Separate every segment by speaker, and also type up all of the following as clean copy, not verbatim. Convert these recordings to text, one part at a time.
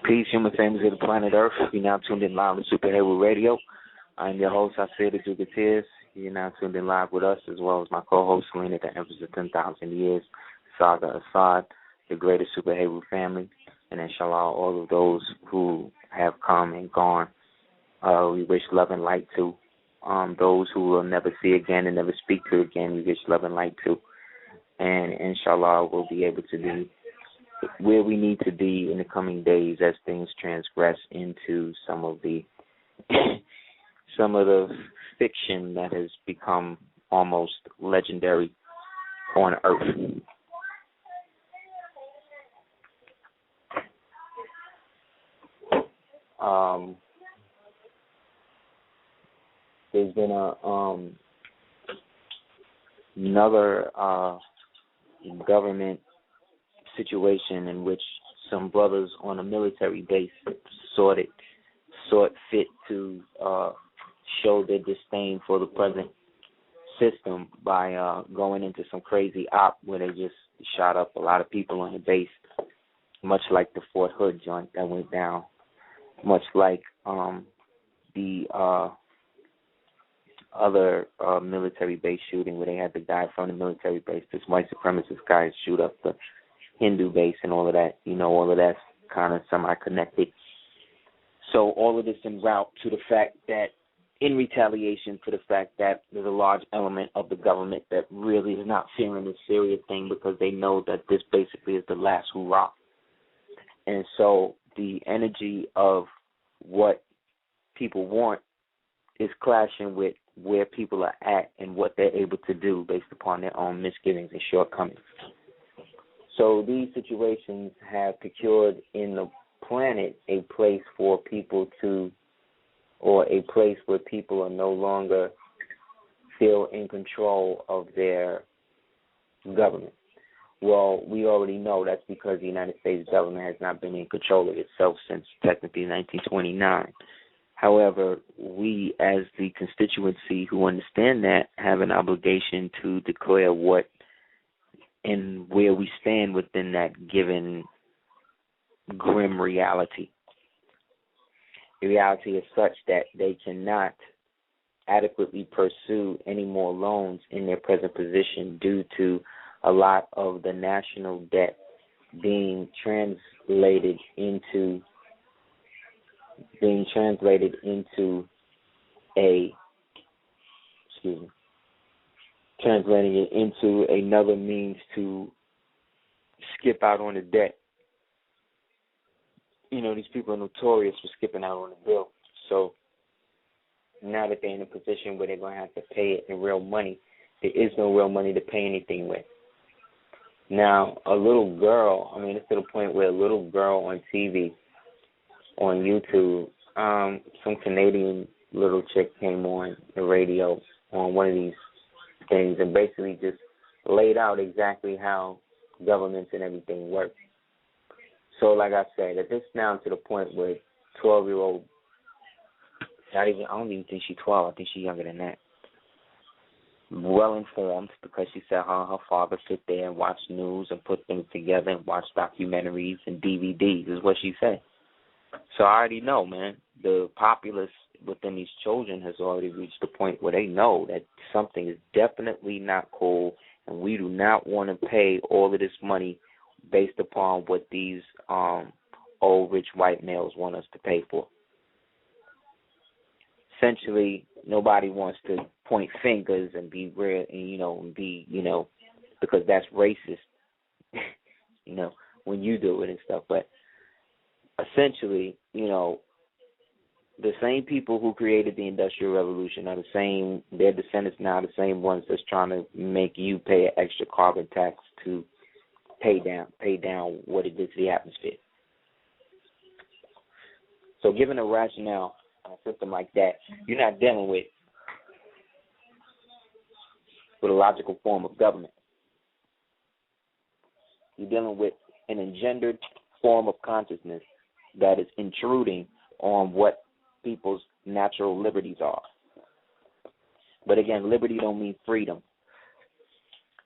Speaker 1: Peace, human families of the planet Earth. You're now tuned in live on Super Heru Radio. I'm your host, Aseer the Jugateers. You're now tuned in live with us, as well as my co-host, Selena, the Empress of 10,000 Years, Saga Assad, the greatest Super Heru family, and inshallah, all of those who have come and gone. We wish love and light to. Those who will never see again and never speak to again, we wish love and light to. And inshallah, we'll be able to be where we need to be in the coming days as things transgress into some of the fiction that has become almost legendary on Earth. There's been another government situation in which some brothers on a military base sought fit to show their disdain for the present system by going into some crazy op where they just shot up a lot of people on the base, much like the Fort Hood joint that went down, much like the other military base shooting where they had the guy from the military base, this white supremacist guy, shoot up the Hindu base and all of that. You know, all of that's kind of semi-connected. So all of this en route to the fact that, in retaliation for the fact that there's a large element of the government that really is not fearing this serious thing because they know that this basically is the last hurrah. And so the energy of what people want is clashing with where people are at and what they're able to do based upon their own misgivings and shortcomings. So these situations have procured in the planet a place for people to, or a place where people are no longer feel in control of their government. Well, we already know that's because the United States government has not been in control of itself since technically 1929. However, we as the constituency who understand that have an obligation to declare what and where we stand within that given grim reality. The reality is such that they cannot adequately pursue any more loans in their present position due to a lot of the national debt being translated into translating it into another means to skip out on the debt. You know, these people are notorious for skipping out on the bill. So now that they're in a position where they're going to have to pay it in real money, there is no real money to pay anything with. Now, a little girl, it's to the point where a little girl on TV, on YouTube, some Canadian little chick came on the radio on one of these things and basically just laid out exactly how governments and everything work. So, like I said, at this now to the point where 12-year-old, I don't even think she's 12. I think she's younger than that. Well informed because she said her father sit there and watch news and put things together and watch documentaries and DVDs is what she said. So I already know, man, the populace within these children has already reached the point where they know that something is definitely not cool and we do not want to pay all of this money based upon what these old rich white males want us to pay for. Essentially, nobody wants to point fingers and be real, because that's racist, when you do it and stuff. But essentially, the same people who created the Industrial Revolution are their descendants now, the same ones that's trying to make you pay an extra carbon tax to pay down what it did to the atmosphere. So given a rationale, a system like that, you're not dealing with a logical form of government. You're dealing with an engendered form of consciousness that is intruding on what people's natural liberties are. But again, liberty don't mean freedom.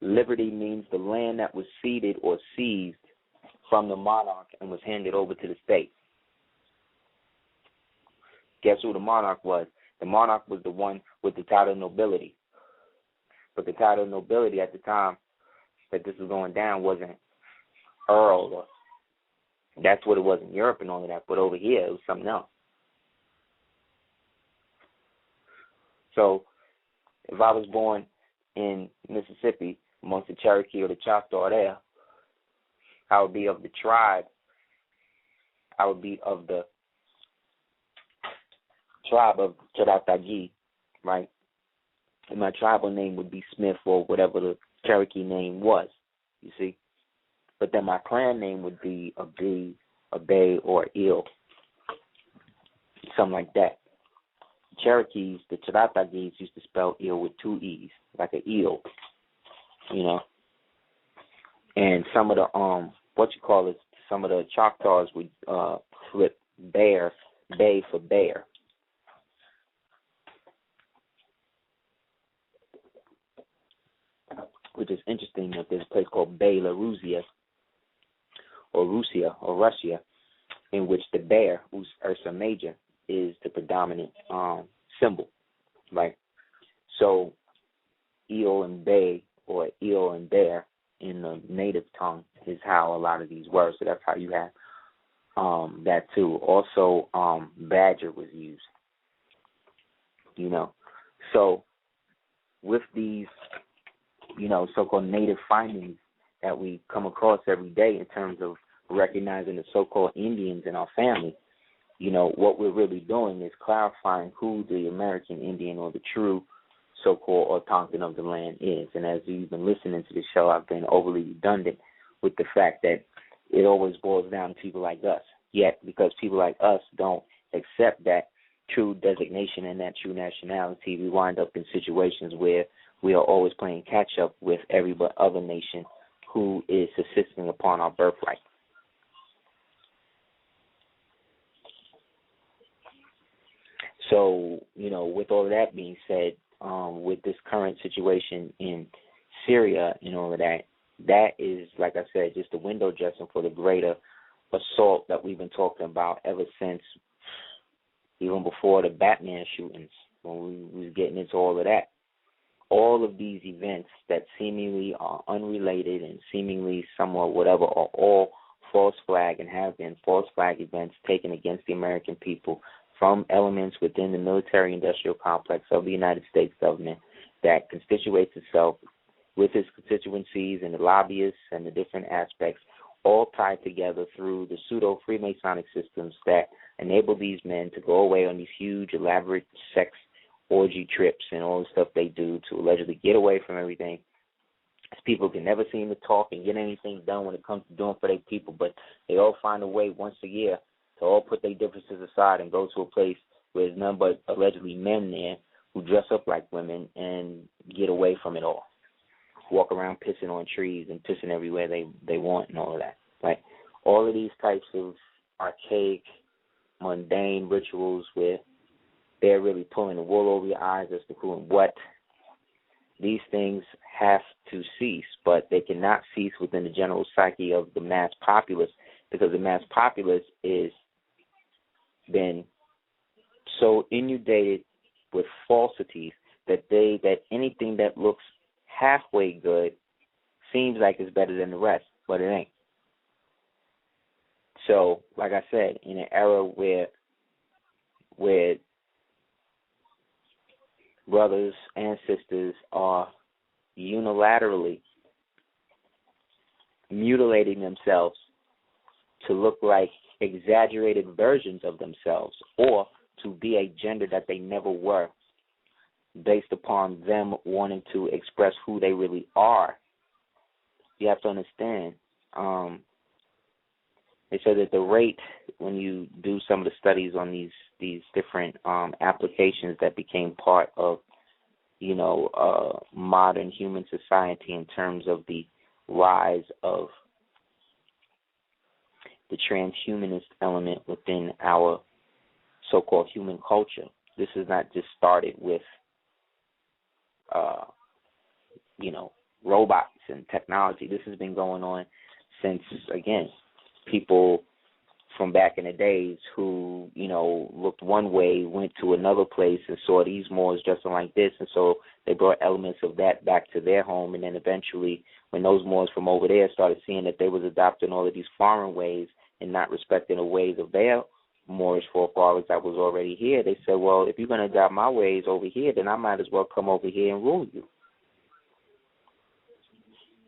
Speaker 1: Liberty means the land that was ceded or seized from the monarch and was handed over to the state. Guess who the monarch was? The monarch was the one with the title of nobility. But the title of nobility at the time that this was going down wasn't Earl. Or, that's what it was in Europe and all of that. But over here, it was something else. So if I was born in Mississippi amongst the Cherokee or the Choctaw there, I would be of the tribe. I would be of the tribe of Charatagi, right? And my tribal name would be Smith or whatever the Cherokee name was, you see. But then my clan name would be a Bay, or Eel, something like that. Cherokees, the Charatagis used to spell eel with 2 E's, like an eel, you know. And some of the some of the Choctaws would flip Bay for bear. Which is interesting that there's a place called Bay La Rusia, or Russia, in which the bear, who's Ursa Major, is the predominant symbol, right? So eel and bay, or eel and bear in the native tongue is how a lot of these words, so that's how you have that too. Also, badger was used, you know. So with these, you know, so-called native findings that we come across every day in terms of recognizing the so-called Indians in our family, you know, what we're really doing is clarifying who the American Indian or the true so-called Algonquin of the land is. And as you've been listening to the show, I've been overly redundant with the fact that it always boils down to people like us. Yet, because people like us don't accept that true designation and that true nationality, we wind up in situations where we are always playing catch-up with every other nation who is subsisting upon our birthright. So, you know, with all of that being said, with this current situation in Syria and all of that, that is, like I said, just the window dressing for the greater assault that we've been talking about ever since, even before the Batman shootings, when we was getting into all of that. All of these events that seemingly are unrelated and seemingly somewhat whatever are all false flag and have been false flag events taken against the American people from elements within the military-industrial complex of the United States government that constitutes itself with its constituencies and the lobbyists and the different aspects, all tied together through the pseudo-Freemasonic systems that enable these men to go away on these huge, elaborate sex orgy trips and all the stuff they do to allegedly get away from everything. People can never seem to talk and get anything done when it comes to doing for their people, but they all find a way once a year to all put their differences aside and go to a place where there's none but allegedly men there who dress up like women and get away from it all. Walk around pissing on trees and pissing everywhere they want and all of that. Right? All of these types of archaic, mundane rituals where they're really pulling the wool over your eyes as to who and what. These things have to cease, but they cannot cease within the general psyche of the mass populace, because the mass populace is been so inundated with falsities that anything that looks halfway good seems like it's better than the rest, but it ain't. So, like I said, in an era where brothers and sisters are unilaterally mutilating themselves to look like exaggerated versions of themselves or to be a gender that they never were, based upon them wanting to express who they really are. You have to understand, they said that the rate, when you do some of the studies on these different applications that became part of, modern human society in terms of the rise of the transhumanist element within our so-called human culture. This is not just started with, robots and technology. This has been going on since, again, people from back in the days who, looked one way, went to another place and saw these Moors dressing like this, and so they brought elements of that back to their home, and then eventually when those Moors from over there started seeing that they was adopting all of these foreign ways and not respecting the ways of their Moorish forefathers that was already here, they said, well, if you're going to adopt my ways over here, then I might as well come over here and rule you,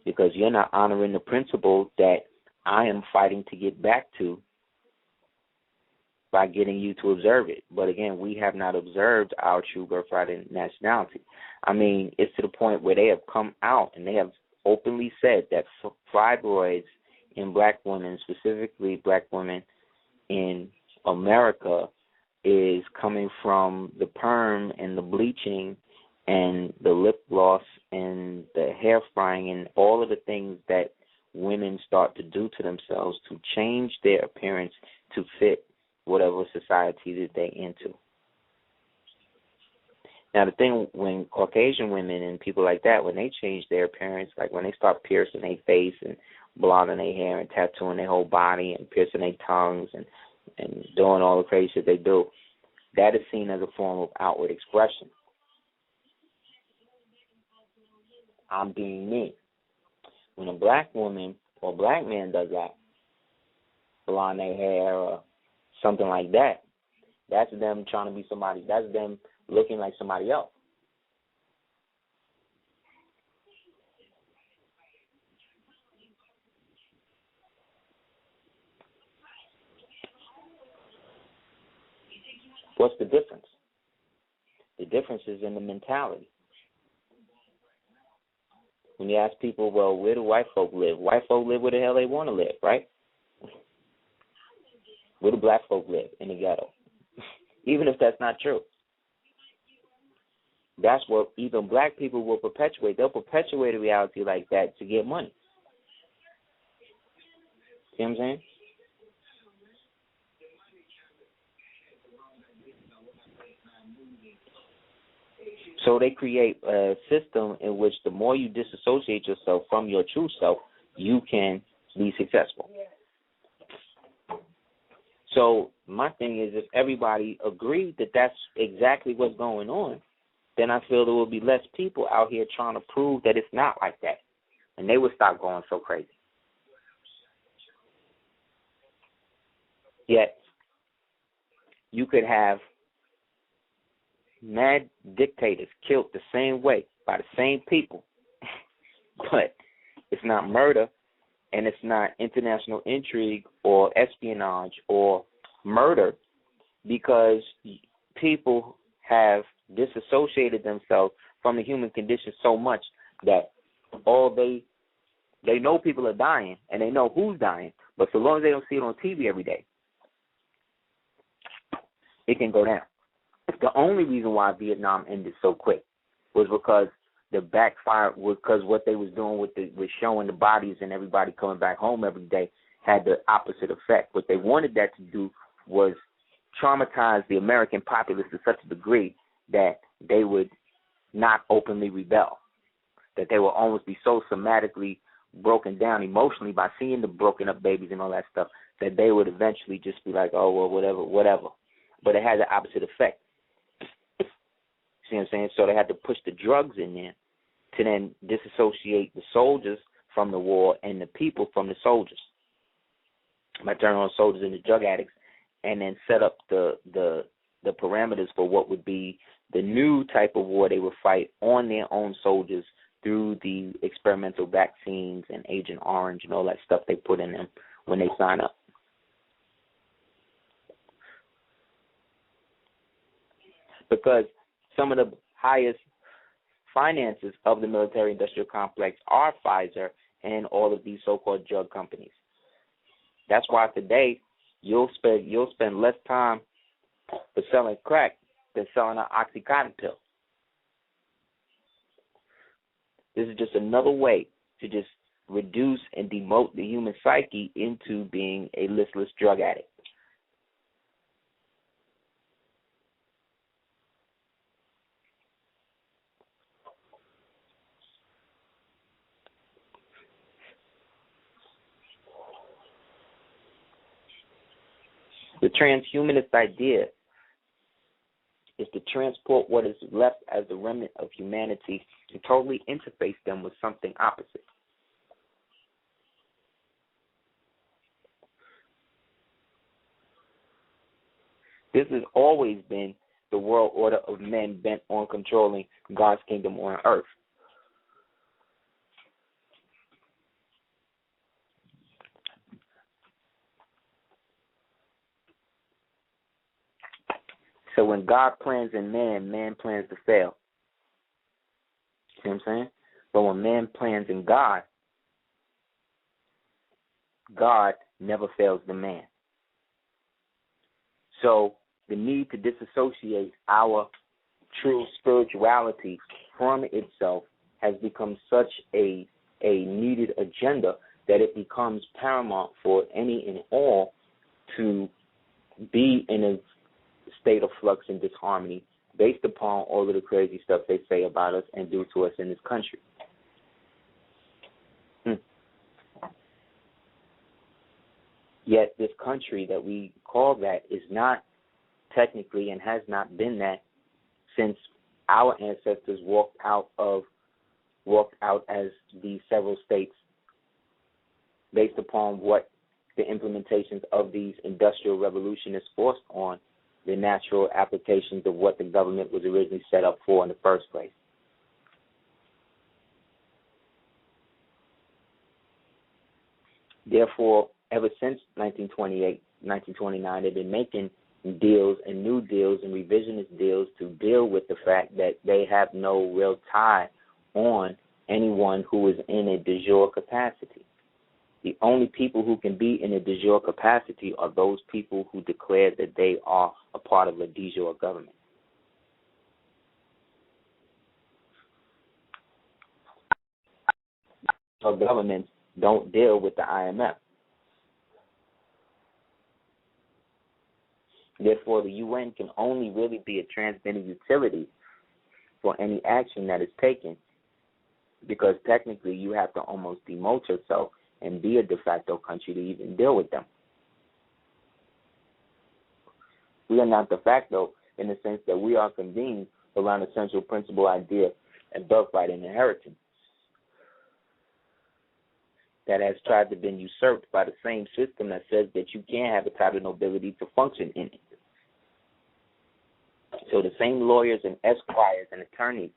Speaker 1: because you're not honoring the principle that I am fighting to get back to by getting you to observe it. But again, we have not observed our true birthright and nationality. I mean, it's to the point where they have come out and they have openly said that fibroids in black women, specifically black women in America, is coming from the perm and the bleaching and the lip gloss and the hair frying and all of the things that women start to do to themselves to change their appearance to fit whatever society that they're into. Now, the thing when Caucasian women and people like that, when they change their appearance, like when they start piercing their face and blonding their hair and tattooing their whole body and piercing their tongues and doing all the crazy shit they do, that is seen as a form of outward expression. I'm being me. When a black woman or black man does that, blonde their hair or something like that, that's them trying to be somebody. That's them looking like somebody else. What's the difference? The difference is in the mentality. When you ask people, well, where do white folk live? White folk live where the hell they want to live, right? Where do black folk live? In the ghetto. Even if that's not true. That's what even black people will perpetuate. They'll perpetuate a reality like that to get money. See what I'm saying? So they create a system in which the more you disassociate yourself from your true self, you can be successful. So my thing is, if everybody agreed that that's exactly what's going on, then I feel there will be less people out here trying to prove that it's not like that. And they would stop going so crazy. Yet, you could have mad dictators killed the same way by the same people, but it's not murder and it's not international intrigue or espionage or murder, because people have disassociated themselves from the human condition so much that all they know people are dying and they know who's dying, but so long as they don't see it on TV every day, it can go down. The only reason why Vietnam ended so quick was because the backfire, because what they was doing with showing the bodies and everybody coming back home every day had the opposite effect. What they wanted that to do was traumatize the American populace to such a degree that they would not openly rebel, that they would almost be so somatically broken down emotionally by seeing the broken up babies and all that stuff that they would eventually just be like, oh, well, whatever. But it had the opposite effect. See what I'm saying? So they had to push the drugs in there to then disassociate the soldiers from the war and the people from the soldiers. By turning on soldiers into drug addicts, and then set up the parameters for what would be the new type of war they would fight on their own soldiers through the experimental vaccines and Agent Orange and all that stuff they put in them when they sign up. Because some of the highest finances of the military-industrial complex are Pfizer and all of these so-called drug companies. That's why today you'll spend less time for selling crack than selling an Oxycontin pill. This is just another way to just reduce and demote the human psyche into being a listless drug addict. The transhumanist idea is to transport what is left as the remnant of humanity and totally interface them with something opposite. This has always been the world order of men bent on controlling God's kingdom on earth. So when God plans in man, man plans to fail. See what I'm saying? But when man plans in God, God never fails the man. So the need to disassociate our true spirituality from itself has become such a needed agenda that it becomes paramount for any and all to be in a state of flux and disharmony based upon all of the crazy stuff they say about us and do to us in this country. Yet this country that we call that is not technically and has not been that since our ancestors walked out as these several states based upon what the implementations of these industrial revolutionists forced on the natural applications of what the government was originally set up for in the first place. Therefore, ever since 1928, 1929, they've been making deals and new deals and revisionist deals to deal with the fact that they have no real tie on anyone who is in a de jure capacity. The only people who can be in a de jure capacity are those people who declare that they are a part of a de jure government. So governments don't deal with the IMF. Therefore, the UN can only really be a transmitting utility for any action that is taken, because technically you have to almost demote yourself and be a de facto country to even deal with them. We are not de facto in the sense that we are convened around a central principle idea and birthright and inheritance that has tried to be usurped by the same system that says that you can't have a title nobility to function in it. So the same lawyers and esquires and attorneys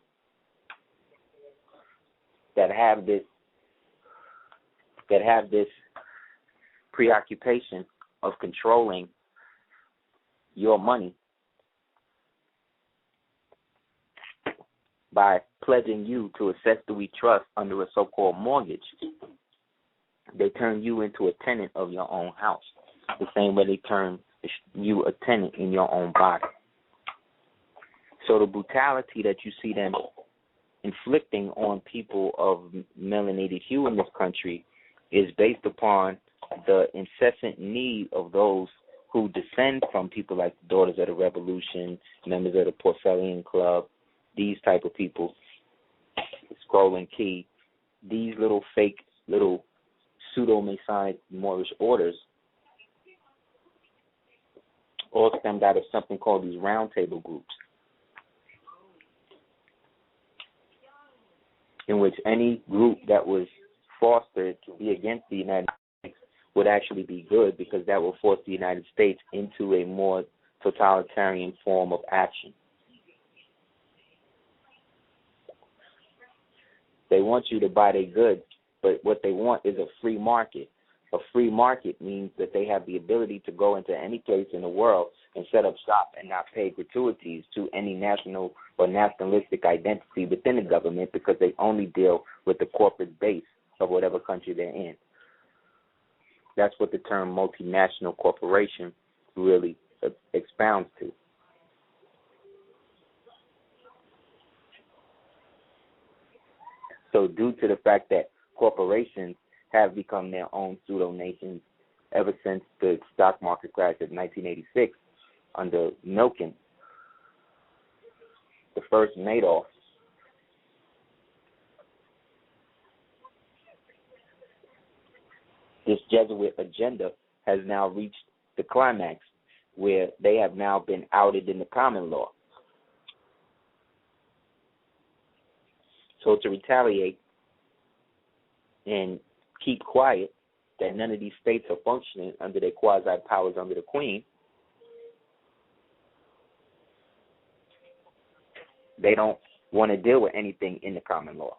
Speaker 1: that have this preoccupation of controlling your money by pledging you to a Sept trust under a so-called mortgage, they turn you into a tenant of your own house, the same way they turn you a tenant in your own body. So the brutality that you see them inflicting on people of melanated hue in this country is based upon the incessant need of those who descend from people like the Daughters of the Revolution, members of the Porcelain Club, these type of people, Scroll and Key, these little fake, little pseudo-Masonic Moorish orders all stemmed out of something called these roundtable groups, in which any group that was fostered to be against the United States would actually be good, because that will force the United States into a more totalitarian form of action. They want you to buy their goods, but what they want is a free market. A free market means that they have the ability to go into any place in the world and set up shop and not pay gratuities to any national or nationalistic identity within the government, because they only deal with the corporate base of whatever country they're in. That's what the term multinational corporation really expounds to. So due to the fact that corporations have become their own pseudo-nations ever since the stock market crash of 1986 under Milken, the first Madoff, this Jesuit agenda has now reached the climax, where they have now been outed in the common law. So to retaliate and keep quiet that none of these states are functioning under their quasi-powers under the Queen, they don't want to deal with anything in the common law.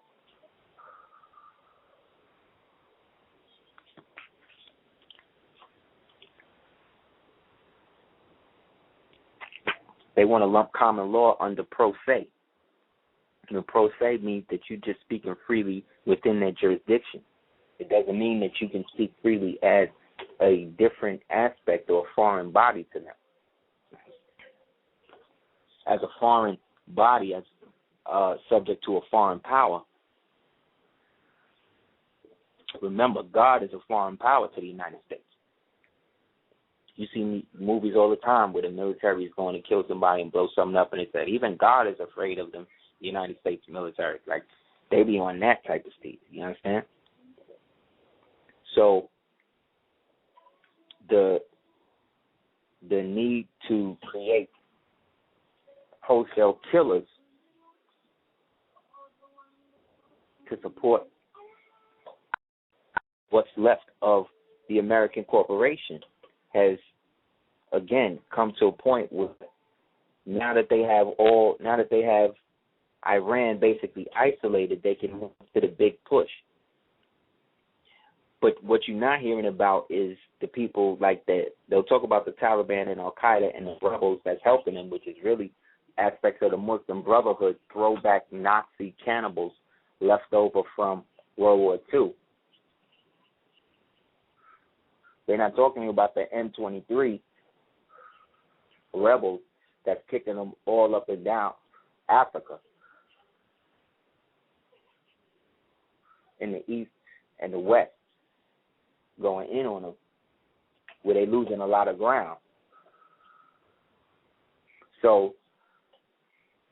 Speaker 1: They want to lump common law under pro se. And pro se means that you're just speaking freely within their jurisdiction. It doesn't mean that you can speak freely as a different aspect or a foreign body to them. As a foreign body, as subject to a foreign power. Remember, God is a foreign power to the United States. You see movies all the time where the military is going to kill somebody and blow something up, and they say even God is afraid of them, the United States military. Like, they be on that type of state. You understand? So the need to create wholesale killers to support what's left of the American corporation has again come to a point where now that they have Iran basically isolated, they can move to the big push. But what you're not hearing about is the people like that. They'll talk about the Taliban and Al Qaeda and the rebels that's helping them, which is really aspects of the Muslim Brotherhood, throwback Nazi cannibals left over from World War II. They're not talking about the M23 rebels that's kicking them all up and down Africa, in the east and the west, going in on them, where they're losing a lot of ground. So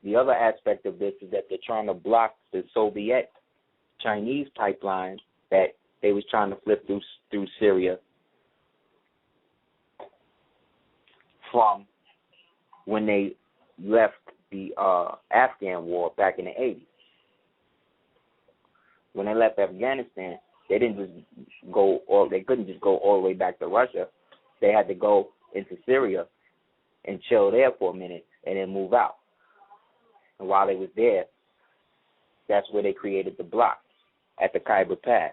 Speaker 1: the other aspect of this is that they're trying to block the Soviet Chinese pipeline that they was trying to flip through Syria from when they left the Afghan war back in the 80s. When they left Afghanistan, they couldn't just go all the way back to Russia. They had to go into Syria and chill there for a minute and then move out. And while they was there, that's where they created the bloc at the Khyber Pass.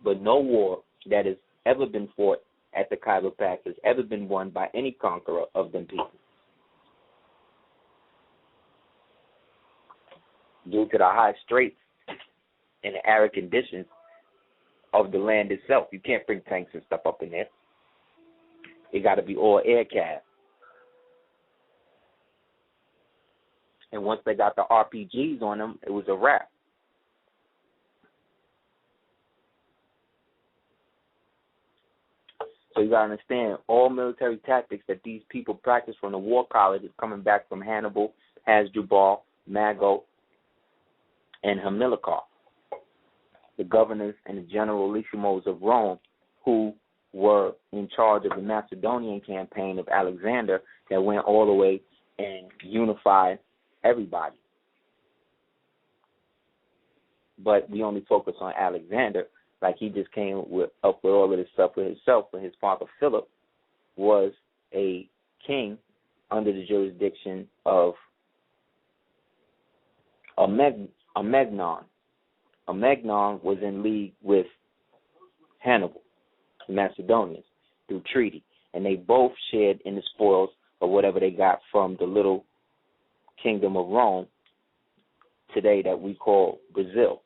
Speaker 1: But no war that has ever been fought at the Khyber Pass has ever been won by any conqueror of them people. Due to the high straits and the arid conditions of the land itself, you can't bring tanks and stuff up in there. It got to be all aircraft. And once they got the RPGs on them, it was a wrap. So you got to understand, all military tactics that these people practice from the war college is coming back from Hannibal, Hasdrubal, Mago, and Hamilcar, the governors and the generalissимos of Rome, who were in charge of the Macedonian campaign of Alexander that went all the way and unified everybody. But we only focus on Alexander, like he just came up with all of this stuff for himself, but his father Philip was a king under the jurisdiction of Amegnon. Amegnon was in league with Hannibal, the Macedonians, through treaty, and they both shared in the spoils of whatever they got from the little kingdom of Rome today that we call Brazil.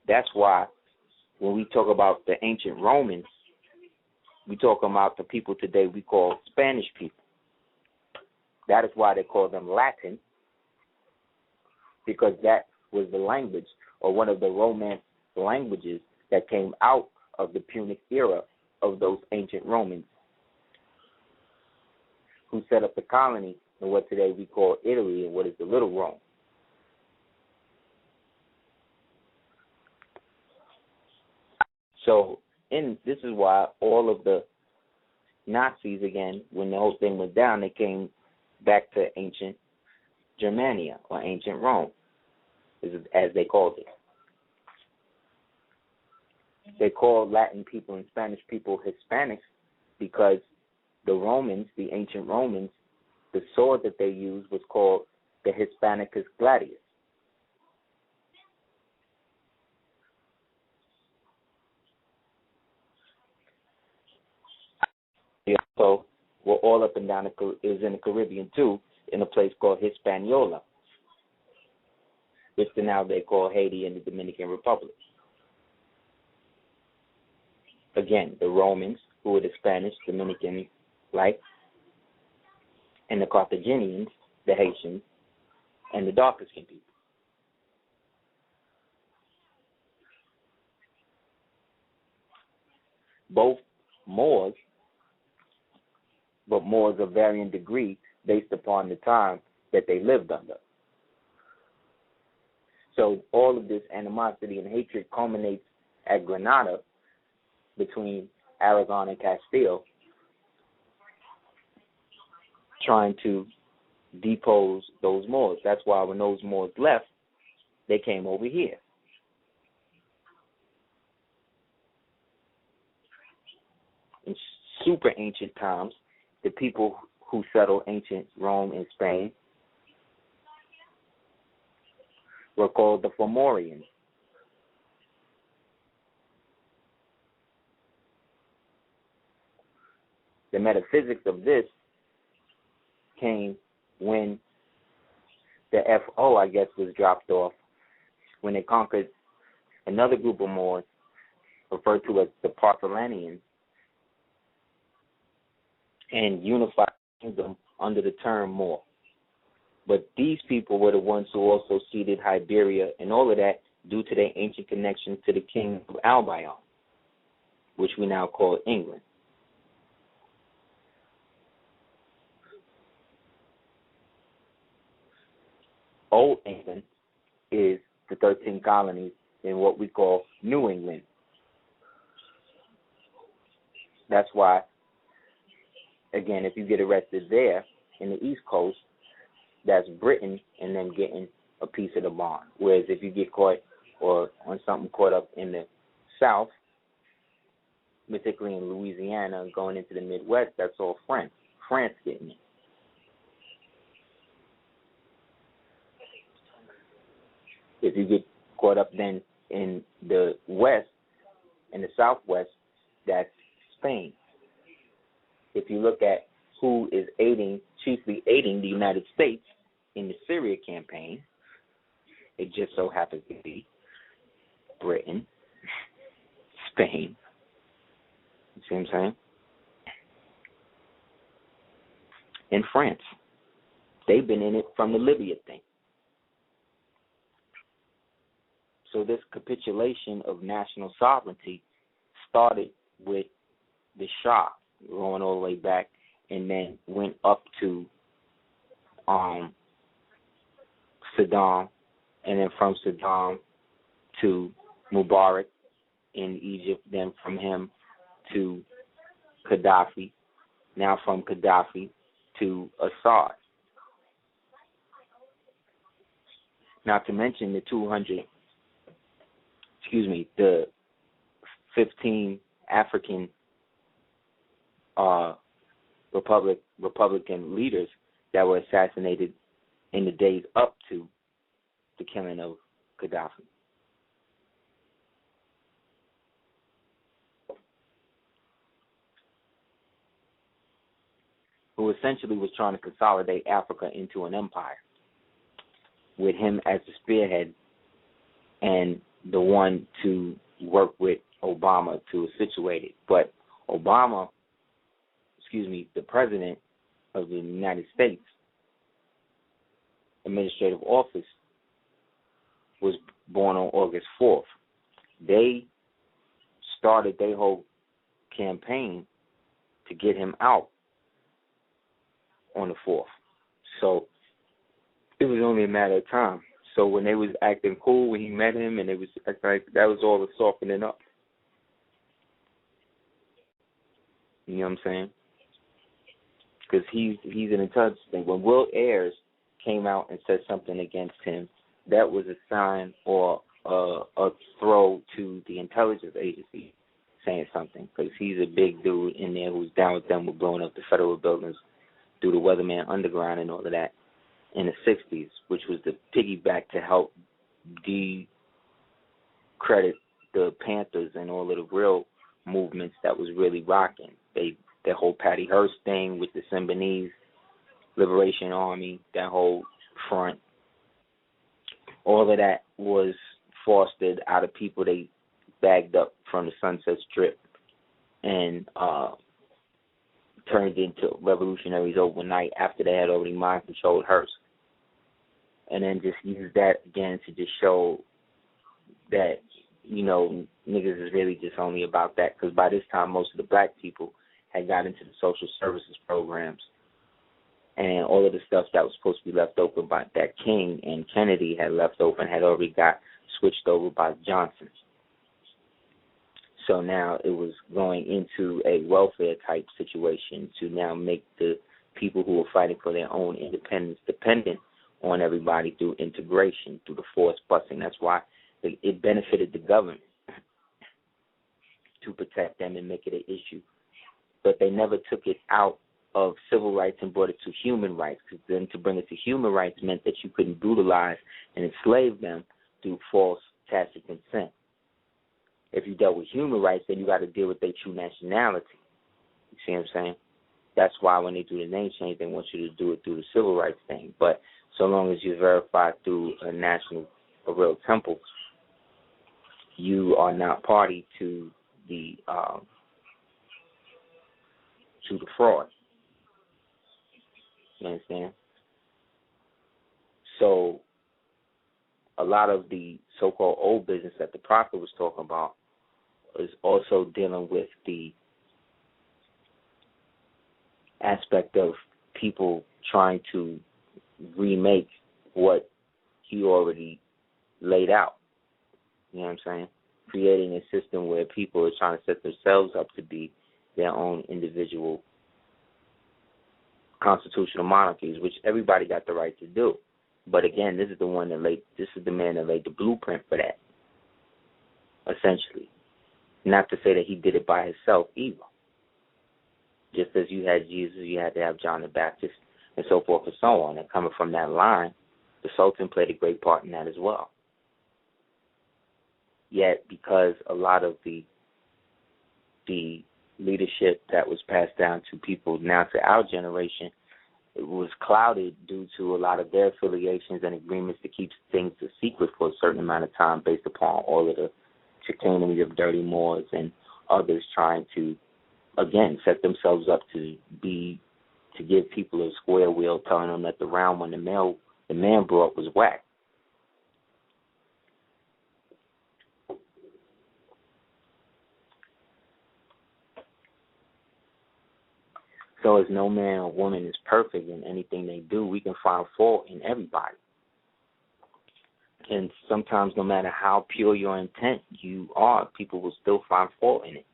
Speaker 1: That's why when we talk about the ancient Romans, we talk about the people today we call Spanish people. That is why they call them Latin, because that was the language or one of the Romance languages that came out of the Punic era of those ancient Romans who set up the colony in what today we call Italy and what is the Little Rome. So this is why all of the Nazis, again, when the whole thing went down, they came back to ancient Germania, or ancient Rome, as they called it. They called Latin people and Spanish people Hispanics because the Romans, the ancient Romans, the sword that they used was called the Hispanicus gladius. So we're all up and down, it was in the Caribbean too, in a place called Hispaniola, which now they call Haiti and the Dominican Republic. Again, the Romans, who were the Spanish, Dominican, right, and the Carthaginians, the Haitians, and the darker skinned people. Both Moors, but Moors of varying degree based upon the time that they lived under. So all of this animosity and hatred culminates at Granada between Aragon and Castile, trying to depose those Moors. That's why when those Moors left, they came over here. In super ancient times, the people who settled ancient Rome and Spain were called the Fomorians. The metaphysics of this came when the FO, I guess, was dropped off, when they conquered another group of Moors referred to as the Partholanians and unified the kingdom under the term Moor. But these people were the ones who also ceded Iberia and all of that due to their ancient connection to the king of Albion, which we now call England. Old England is the 13 colonies in what we call New England. That's why, again, if you get arrested there in the East Coast, that's Britain and them getting a piece of the bond. Whereas if you get caught or on something caught up in the South, particularly in Louisiana, going into the Midwest, that's all France. France getting it. If you get caught up then in the West, in the Southwest, that's Spain. If you look at who is chiefly aiding the United States in the Syria campaign, it just so happens to be Britain, Spain. You see what I'm saying? And France. They've been in it from the Libya thing. So this capitulation of national sovereignty started with the Shah, going all the way back, and then went up to Saddam, and then from Saddam to Mubarak in Egypt, then from him to Gaddafi, now from Gaddafi to Assad. Not to mention the 15 African Republican leaders that were assassinated in the days up to the killing of Gaddafi. Who essentially was trying to consolidate Africa into an empire, with him as the spearhead and the one to work with Obama to situate it. But Obama, the president of the United States, administrative office, was born on August 4th. They started their whole campaign to get him out on the 4th. So it was only a matter of time. So when they was acting cool when he met him, and it was like that was all the softening up. You know what I'm saying? Because he's an intelligence thing. When Will Ayers came out and said something against him, that was a sign or a throw to the intelligence agency saying something, because he's a big dude in there who's down with them with blowing up the federal buildings through the Weatherman Underground and all of that in the 60s, which was the piggyback to help decredit the Panthers and all of the real movements that was really rocking. That whole Patty Hearst thing with the Symbionese Liberation Army, that whole front, all of that was fostered out of people they bagged up from the Sunset Strip and turned into revolutionaries overnight after they had already mind-controlled Hearst. And then just use that again to just show that, niggas is really just only about that, because by this time most of the black people had got into the social services programs, and all of the stuff that was supposed to be left open by that King and Kennedy had left open had already got switched over by Johnson. So now it was going into a welfare type situation to now make the people who were fighting for their own independence dependent on everybody through integration, through the forced busing. That's why it benefited the government to protect them and make it an issue. But they never took it out of civil rights and brought it to human rights, because then to bring it to human rights meant that you couldn't brutalize and enslave them through false tacit consent. If you dealt with human rights, then you got to deal with their true nationality. You see what I'm saying? That's why when they do the name change, they want you to do it through the civil rights thing. But so long as you verify through a real temple, you are not party to the fraud. You understand? So a lot of the so-called old business that the prophet was talking about is also dealing with the aspect of people trying to remake what he already laid out. You know what I'm saying? Creating a system where people are trying to set themselves up to be their own individual constitutional monarchies, which everybody got the right to do. But again, this is the man that laid the blueprint for that, essentially. Not to say that he did it by himself either. Just as you had Jesus, you had to have John the Baptist, and so forth and so on. And coming from that line, the Sultan played a great part in that as well. Yet, because a lot of the leadership that was passed down to people now to our generation, it was clouded due to a lot of their affiliations and agreements to keep things a secret for a certain amount of time based upon all of the chicanery of dirty Moors and others trying to, again, set themselves up to give people a square wheel, telling them that the round one the man brought was whack. So as no man or woman is perfect in anything they do, we can find fault in everybody. And sometimes no matter how pure your intent you are, people will still find fault in it.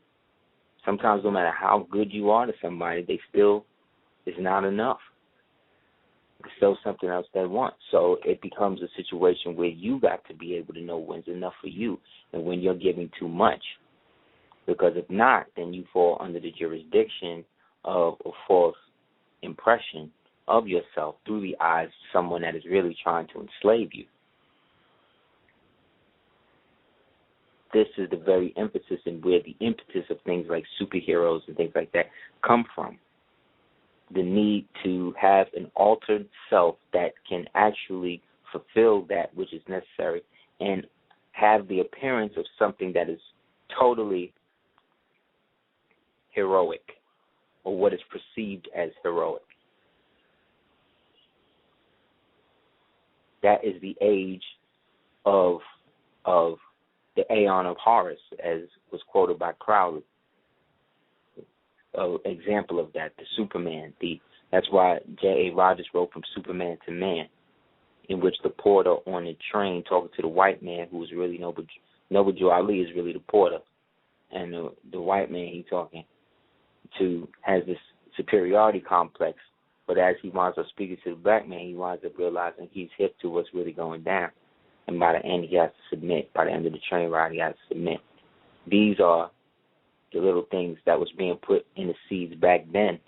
Speaker 1: Sometimes no matter how good you are to somebody, it's not enough. There's still something else they want. So it becomes a situation where you got to be able to know when's enough for you and when you're giving too much. Because if not, then you fall under the jurisdiction of a false impression of yourself through the eyes of someone that is really trying to enslave you. This is the very emphasis and where the impetus of things like superheroes and things like that come from. The need to have an altered self that can actually fulfill that which is necessary and have the appearance of something that is totally heroic, or what is perceived as heroic. That is the age of the Aeon of Horus, as was quoted by Crowley. An example of that, the Superman. That's why J.A. Rogers wrote From Superman to Man, in which the porter on the train talking to the white man, who was really Noble Joe Ali is really the porter, and the white man he talking. has this superiority complex. But as he winds up speaking to the black man, he winds up realizing he's hip to what's really going down. And by the end, he has to submit. By the end of the train ride, he has to submit. These are the little things that was being put in the seeds back then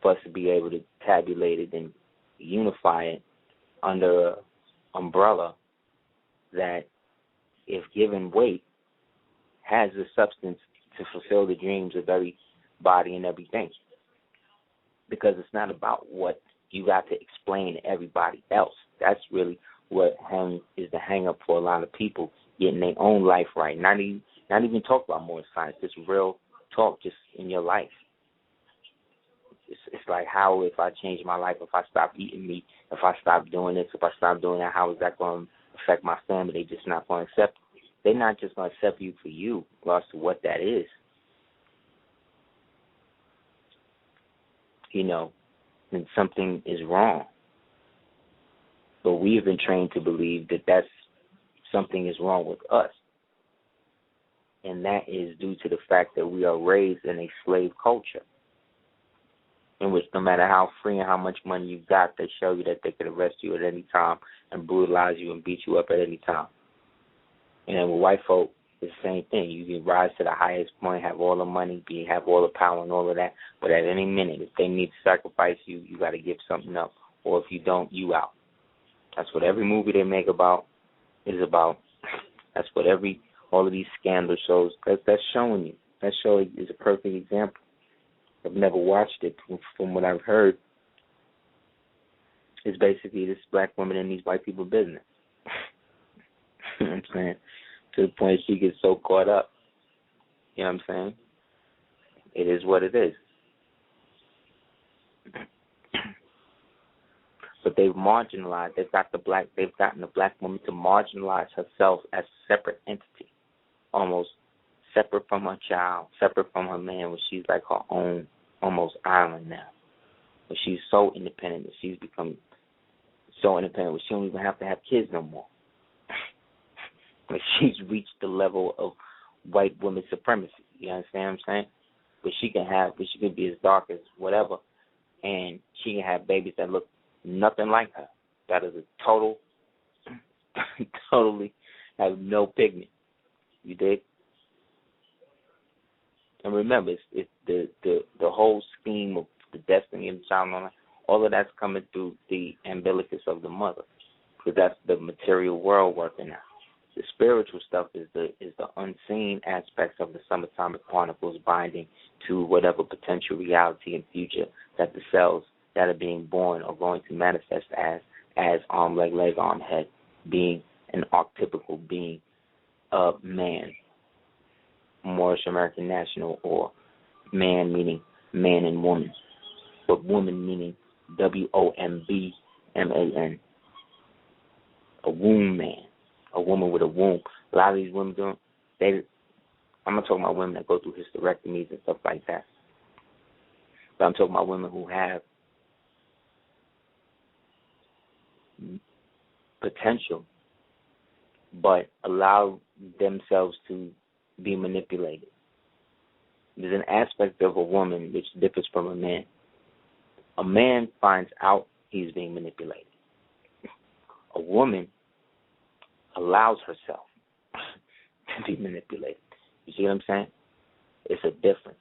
Speaker 1: for us to be able to tabulate it and unify it under an umbrella that, if given weight, has the substance to fulfill the dreams of every body and everything. Because it's not about what you got to explain to everybody else. That's really what is the hang-up for a lot of people, getting their own life right. Not even talk about more science, just real talk just in your life. It's like, how if I change my life, if I stop eating meat, if I stop doing this, if I stop doing that, how is that going to affect my family? They just not going to accept it. They're not just going to accept you for you, regardless to what that is. You know, then something is wrong. But we have been trained to believe that something is wrong with us. And that is due to the fact that we are raised in a slave culture, in which no matter how free and how much money you got, they show you that they could arrest you at any time and brutalize you and beat you up at any time. And then with white folk, it's the same thing. You can rise to the highest point, have all the money, have all the power and all of that, but at any minute, if they need to sacrifice you, you got to give something up. Or if you don't, you out. That's what every movie they make is about. That's what all of these scandal shows, that's showing you. That show is a perfect example. I've never watched it. From what I've heard, it's basically this black woman in these white people business. You know what I'm saying? To the point she gets so caught up. You know what I'm saying? It is what it is. But they've marginalized. They've gotten the black woman to marginalize herself as a separate entity, almost separate from her child, separate from her man, where she's like her own almost island now. But she's so independent that she's become so independent that she don't even have to have kids no more. Like, she's reached the level of white woman supremacy. You understand what I'm saying? But she can be as dark as whatever, and she can have babies that look nothing like her. That is a totally have no pigment. You dig? And remember, it's the whole scheme of the destiny of the child, all of that's coming through the umbilicus of the mother, because that's the material world working out. The spiritual stuff is the unseen aspects of the subatomic particles binding to whatever potential reality and future that the cells that are being born are going to manifest as arm, leg, arm, head, being an archetypical being of man, Moorish American national, or man meaning man and woman, but woman meaning WOMBMAN, a womb man. A woman with a womb. A lot of these women I'm not talking about women that go through hysterectomies and stuff like that. But I'm talking about women who have potential but allow themselves to be manipulated. There's an aspect of a woman which differs from a man. A man finds out he's being manipulated. A woman allows herself to be manipulated. You see what I'm saying? It's a difference.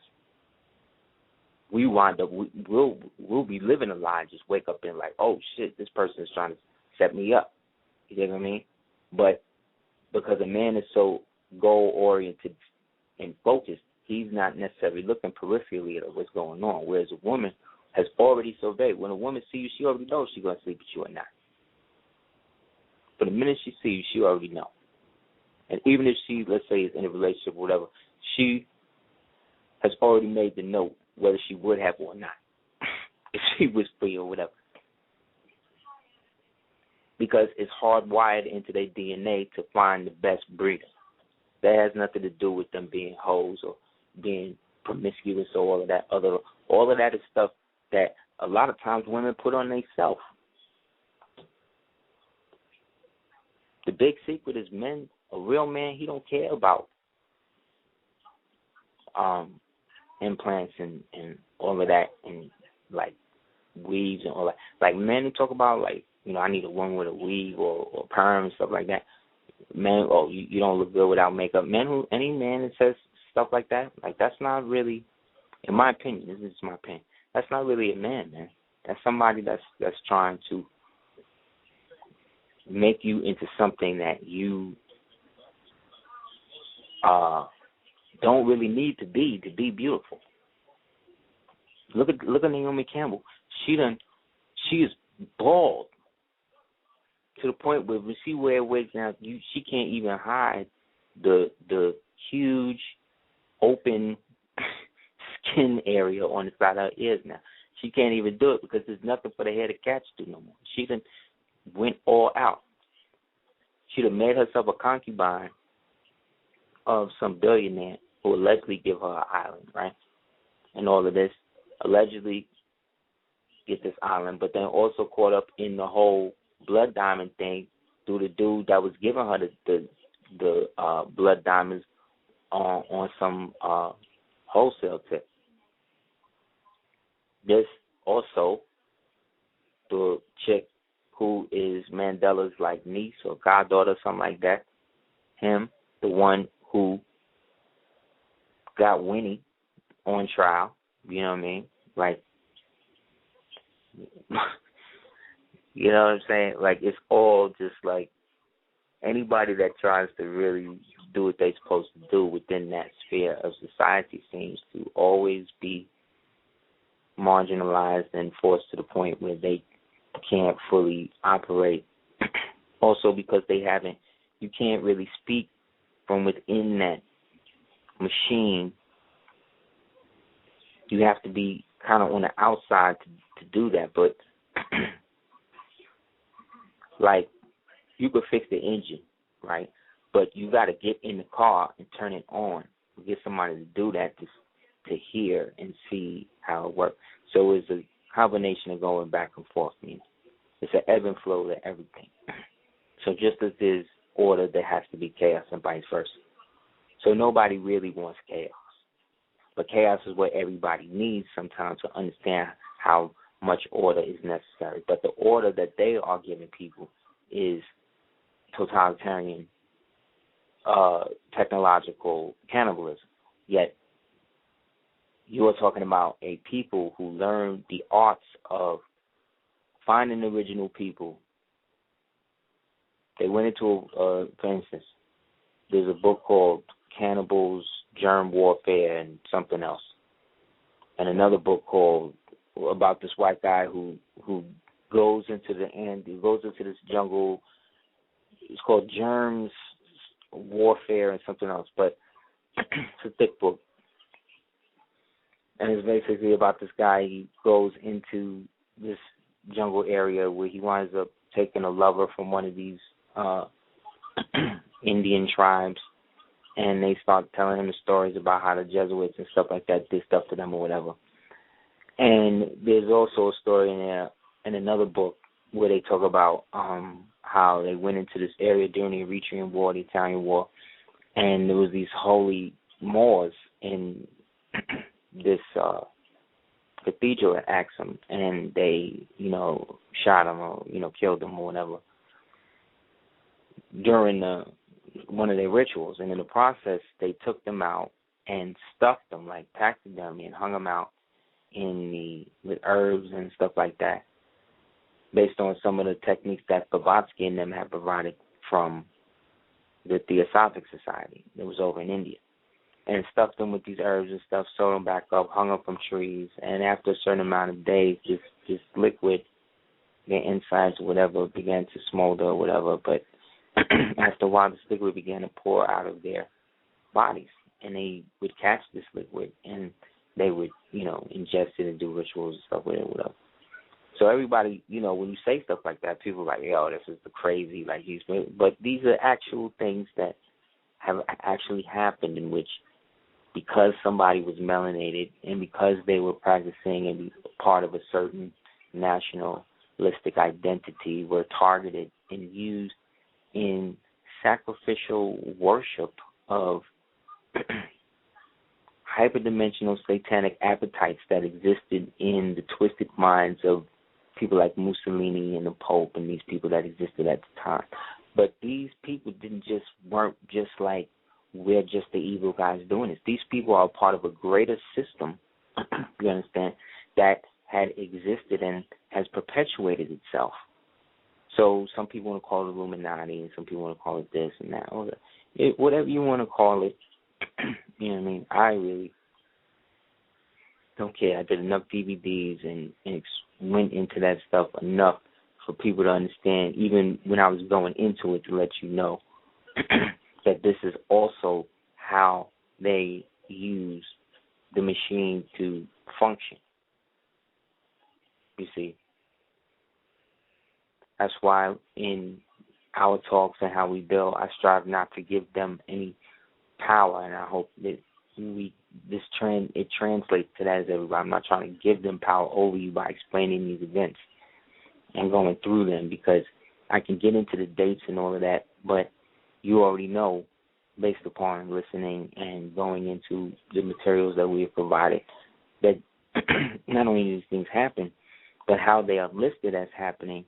Speaker 1: We wind up, we'll be living a lie, just wake up and like, oh shit, this person is trying to set me up. You know what I mean? But because a man is so goal oriented and focused, he's not necessarily looking peripherally at what's going on. Whereas a woman has already surveyed. When a woman sees you, she already knows she's going to sleep with you or not. But the minute she sees you, she already knows. And even if she, let's say, is in a relationship or whatever, she has already made the note whether she would have or not, if she was free or whatever. Because it's hardwired into their DNA to find the best breeder. That has nothing to do with them being hoes or being promiscuous or all of that other. All of that is stuff that a lot of times women put on themselves. The big secret is men, a real man, he don't care about implants and all of that, and like weaves and all that. Like men who talk about like, I need a woman with a weave or perm and stuff like that. Men, you don't look good without makeup. Any man that says stuff like that, like that's not really, in my opinion, this is my opinion, that's not really a man. That's somebody that's trying to make you into something that you don't really need to be beautiful. Look at Naomi Campbell. She is bald to the point where when she wears wigs now, she can't even hide the huge open skin area on the side of her ears now. She can't even do it because there's nothing for the hair to catch to no more. She done went all out. She'd have made herself a concubine of some billionaire who allegedly give her an island, right? And all of this, allegedly get this island, but then also caught up in the whole blood diamond thing through the dude that was giving her the blood diamonds on some wholesale tip. This also the chick who is Mandela's like niece or goddaughter, something like that. Him, the one who got Winnie on trial. You know what I mean? Like, you know what I'm saying? Like, it's all just like anybody that tries to really do what they're supposed to do within that sphere of society seems to always be marginalized and forced to the point where they can't fully operate. Also because you can't really speak from within that machine. You have to be kind of on the outside to do that. But like, you could fix the engine, right? But you got to get in the car and turn it on. Get somebody to do that to hear and see how it works. So it's a combination of going back and forth. It's an ebb and flow to everything. So just as there's order, there has to be chaos and vice versa. So nobody really wants chaos. But chaos is what everybody needs sometimes to understand how much order is necessary. But the order that they are giving people is totalitarian, technological cannibalism. Yet you are talking about a people who learned the arts of finding original people. They went into, for instance, there's a book called Cannibals, Germ Warfare, and something else. And another book called about this white guy who goes into this jungle. It's called Germs, Warfare, and something else. But it's a thick book. And it's basically about this guy. He goes into this jungle area where he winds up taking a lover from one of these Indian tribes, and they start telling him the stories about how the Jesuits and stuff like that did stuff to them or whatever. And there's also a story in there, in another book, where they talk about how they went into this area during the Eritrean War, the Italian War, and there was these holy Moors in this cathedral at Axum, and they, shot them or, killed them or whatever during one of their rituals. And in the process, they took them out and stuffed them, like taxidermy, and hung them out with herbs and stuff like that, based on some of the techniques that Blavatsky and them had provided from the Theosophic Society that was over in India. And stuffed them with these herbs and stuff, sewed them back up, hung them from trees, and after a certain amount of days, this liquid, their insides or whatever, began to smolder or whatever. But after a while, this liquid began to pour out of their bodies, and they would catch this liquid, and they would, ingest it and do rituals and stuff with it, whatever. So everybody, when you say stuff like that, people are like, yo, this is the crazy, like he's, but these are actual things that have actually happened, in which, because somebody was melanated and because they were practicing and part of a certain nationalistic identity, were targeted and used in hyperdimensional satanic appetites that existed in the twisted minds of people like Mussolini and the Pope and these people that existed at the time. But these people weren't just like, we're just the evil guys doing this. These people are part of a greater system, you understand, that had existed and has perpetuated itself. So some people want to call it Illuminati, and some people want to call it this and that, or that. Whatever you want to call it, you know what I mean? I really don't care. I did enough DVDs and went into that stuff enough for people to understand, even when I was going into it, to let you know that this is also how they use the machine to function. You see? That's why in our talks and how we build, I strive not to give them any power, and I hope that it translates to that as everybody. I'm not trying to give them power over you by explaining these events and going through them, because I can get into the dates and all of that, but you already know, based upon listening and going into the materials that we have provided, that not only do these things happen, but how they are listed as happening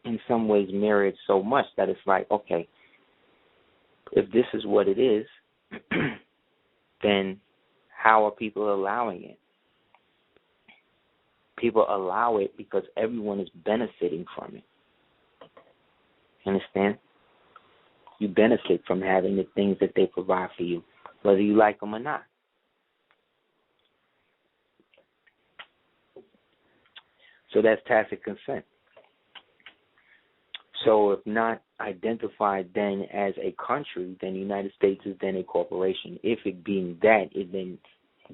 Speaker 1: in some ways mirror it so much that it's like, okay, if this is what it is, then how are people allowing it? People allow it because everyone is benefiting from it. Understand? You benefit from having the things that they provide for you, whether you like them or not. So that's tacit consent. So if not identified then as a country, then the United States is then a corporation. If it being that, it then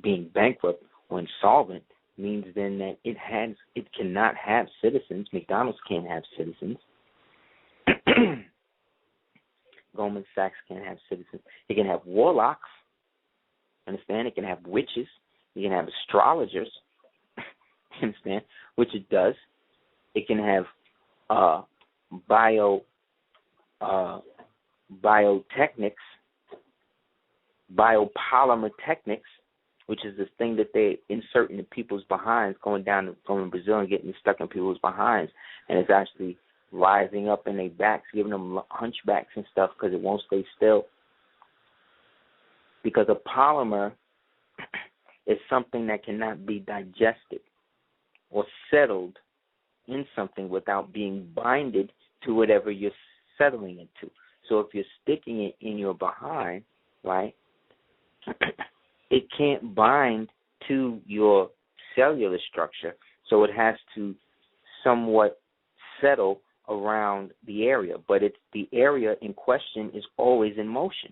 Speaker 1: being bankrupt or insolvent means then that it cannot have citizens. McDonald's can't have citizens. Goldman Sachs can't have citizens. It can have warlocks. Understand? It can have witches. It can have astrologers. Understand? Which it does. It can have biotechnics, biopolymer techniques, which is this thing that they insert into people's behinds, going down from Brazil and getting stuck in people's behinds, and it's actually rising up in their backs, giving them hunchbacks and stuff because it won't stay still. Because a polymer is something that cannot be digested or settled in something without being binded to whatever you're settling it to. So if you're sticking it in your behind, right, it can't bind to your cellular structure, so it has to somewhat settle around the area. But it's the area in question is always in motion.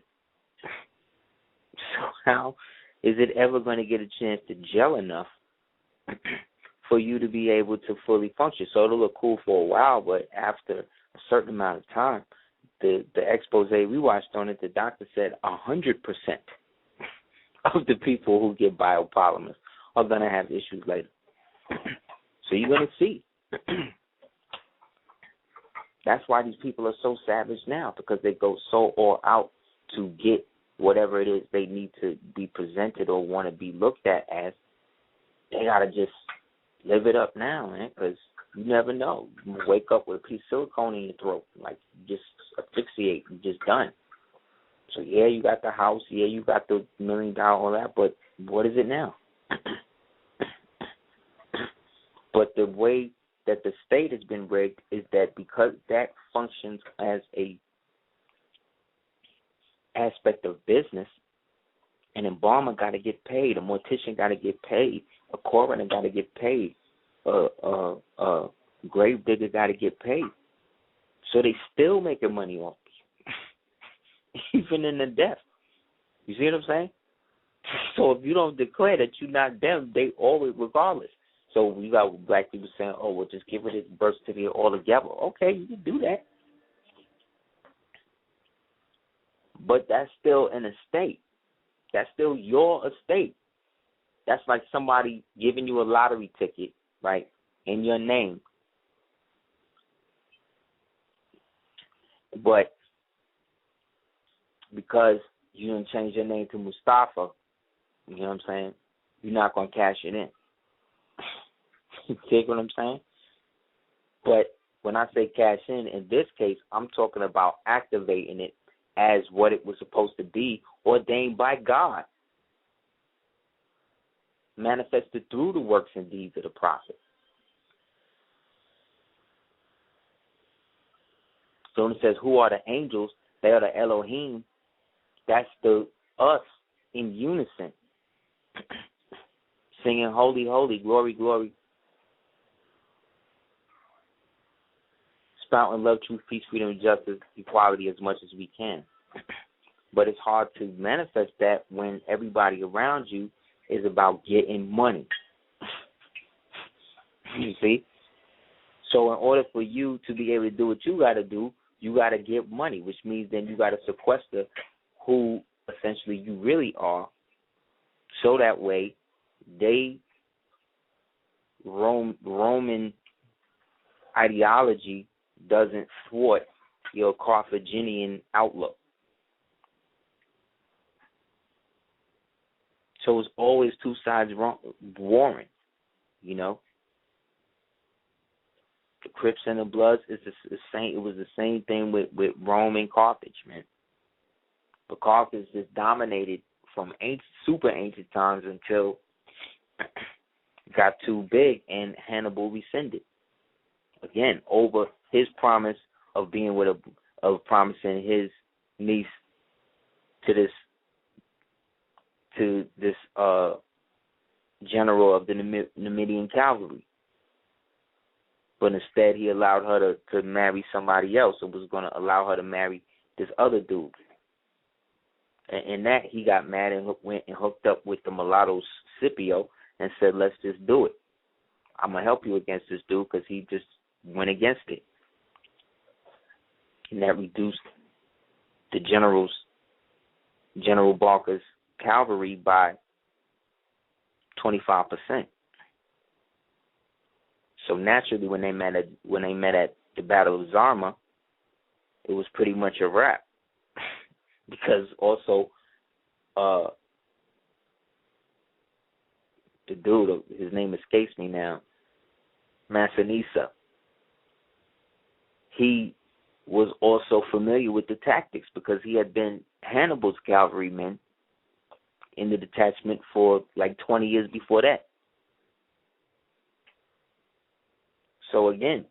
Speaker 1: So how is it ever going to get a chance to gel enough for you to be able to fully function? So it'll look cool for a while, but after a certain amount of time, the expose we watched on it, the doctor said 100% of the people who get biopolymers are going to have issues later. So you're going to see. That's why these people are so savage now, because they go so all out to get whatever it is they need to be presented or want to be looked at as. They got to just live it up now, man, because you never know. You wake up with a piece of silicone in your throat, like just asphyxiate, and just done. So, yeah, you got the house, yeah, you got the $1 million, all that, but what is it now? But the way that the state has been rigged is that because that functions as a aspect of business, an embalmer got to get paid, a mortician got to get paid, a coroner got to get paid, a grave digger got to get paid. So they still making money off you, even in the death. You see what I'm saying? So if you don't declare that you're not them, they always, regardless. So you got black people saying, oh, well, just give it its birth certificate altogether. Okay, you can do that. But that's still an estate. That's still your estate. That's like somebody giving you a lottery ticket, right, in your name. But because you didn't change your name to Mustafa, You know what I'm saying? You're not going to cash it in. You take what I'm saying? But when I say cash in this case, I'm talking about activating it as what it was supposed to be, ordained by God, manifested through the works and deeds of the prophet. So when it says, who are the angels? They are the Elohim. That's the us in unison, singing holy, holy, glory, glory, spouting love, truth, peace, freedom, justice, equality as much as we can. But it's hard to manifest that when everybody around you is about getting money. You see? So in order for you to be able to do what you got to do, you got to get money, which means then you got to sequester who essentially you really are, so that way Roman ideology doesn't thwart your Carthaginian outlook. So it's always two sides warring, you know. The Crips and the Bloods is the same. It was the same thing with Rome and Carthage, man. But Carthage just dominated from super ancient times until it got too big and Hannibal rescinded. Again, over his promise of being of promising his niece to this general of the Numidian cavalry. But instead he allowed her to marry somebody else, and was going to allow her to marry this other dude. And that he got mad and went and hooked up with the mulatto Scipio and said, let's just do it. I'm going to help you against this dude because he just went against it. And that reduced the General Barker's cavalry by 25%. So naturally, when they met at the Battle of Zama, it was pretty much a wrap. Because also, the dude, his name escapes me now, Massinissa, he was also familiar with the tactics because he had been Hannibal's cavalryman in the detachment for like 20 years before that. So again,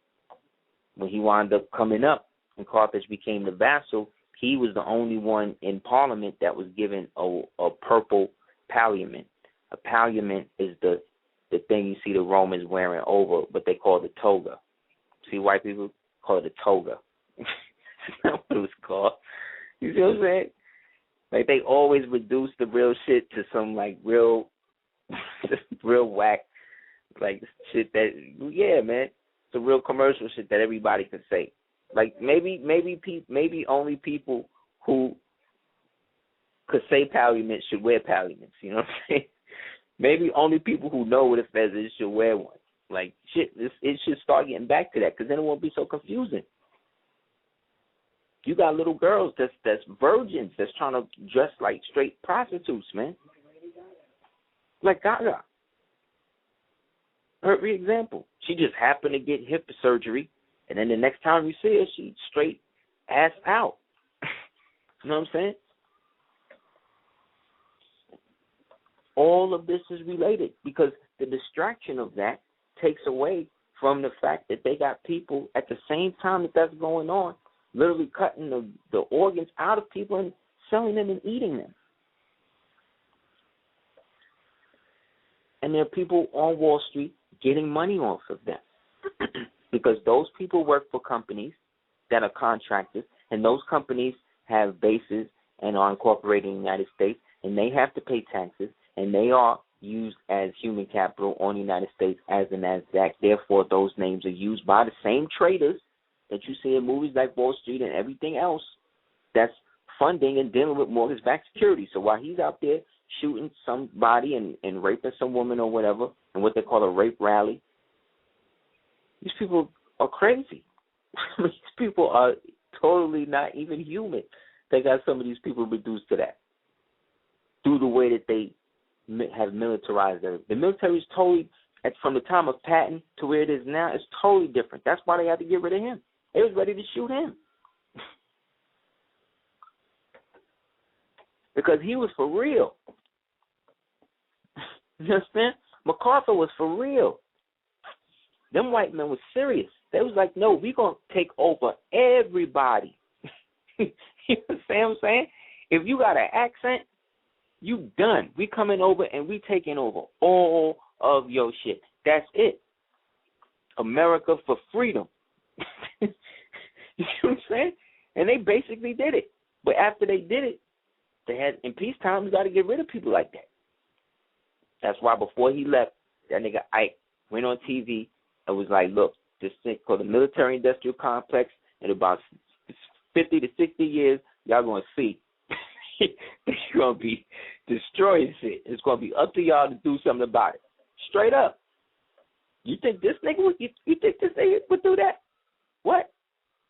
Speaker 1: when he wound up coming up and Carthage became the vassal, he was the only one in Parliament that was given a purple palliament. A palliament is the thing you see the Romans wearing over, but they call the toga. See, white people call it a toga. That's not what it was called. You see what I'm saying? Like, they always reduce the real shit to some, like, real whack, like, shit that, yeah, man, it's a real commercial shit that everybody can say. Like, maybe only people who could say palliament should wear palliaments, you know what I'm saying? Maybe only people who know what a fez is should wear one. Like, shit, it should start getting back to that, because then it won't be so confusing. You got little girls that's virgins that's trying to dress like straight prostitutes, man. Like Gaga. Her example. She just happened to get hip surgery, and then the next time you see her, she straight ass out. You know what I'm saying? All of this is related because the distraction of that takes away from the fact that they got people at the same time that that's going on literally cutting the organs out of people and selling them and eating them. And there are people on Wall Street getting money off of them because those people work for companies that are contractors, and those companies have bases and are incorporated in the United States, and they have to pay taxes, and they are used as human capital on the United States as the NASDAQ. Therefore, those names are used by the same traders that you see in movies like Wall Street and everything else that's funding and dealing with mortgage-backed security. So while he's out there shooting somebody and raping some woman or whatever, and what they call a rape rally, these people are crazy. These people are totally not even human. They got some of these people reduced to that through the way that they have militarized it. The military is totally, from the time of Patton to where it is now, it's totally different. That's why they had to get rid of him. They was ready to shoot him. Because he was for real. You understand? MacArthur was for real. Them white men was serious. They was like, no, we going to take over everybody. You understand what I'm saying? If you got an accent, you done. We coming over and we taking over all of your shit. That's it. America for freedom. You see what I'm saying? And they basically did it. But after they did it, they had, in peacetime, you got to get rid of people like that. That's why before he left, that nigga Ike went on TV and was like, look, this thing called the military-industrial complex, in about 50 to 60 years, y'all going to see. They're going to be destroying shit. It's going to be up to y'all to do something about it. Straight up. You think this nigga would do that? What?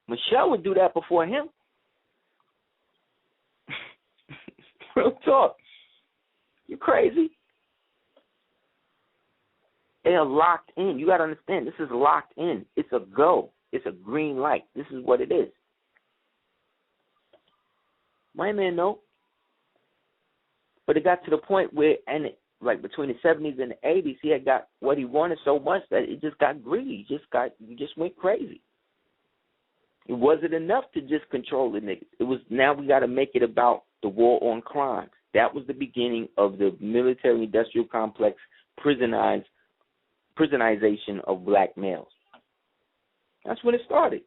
Speaker 1: Michelle would do that before him. Real talk. You crazy? They are locked in. You got to understand, this is locked in. It's a go. It's a green light. This is what it is. My man, no. But it got to the point where, like between the 70s and the 80s, he had got what he wanted so much that it just got greedy. He just went crazy. It wasn't enough to just control the niggas. It was, now we got to make it about the war on crime. That was the beginning of the military-industrial complex prisonization of black males. That's when it started.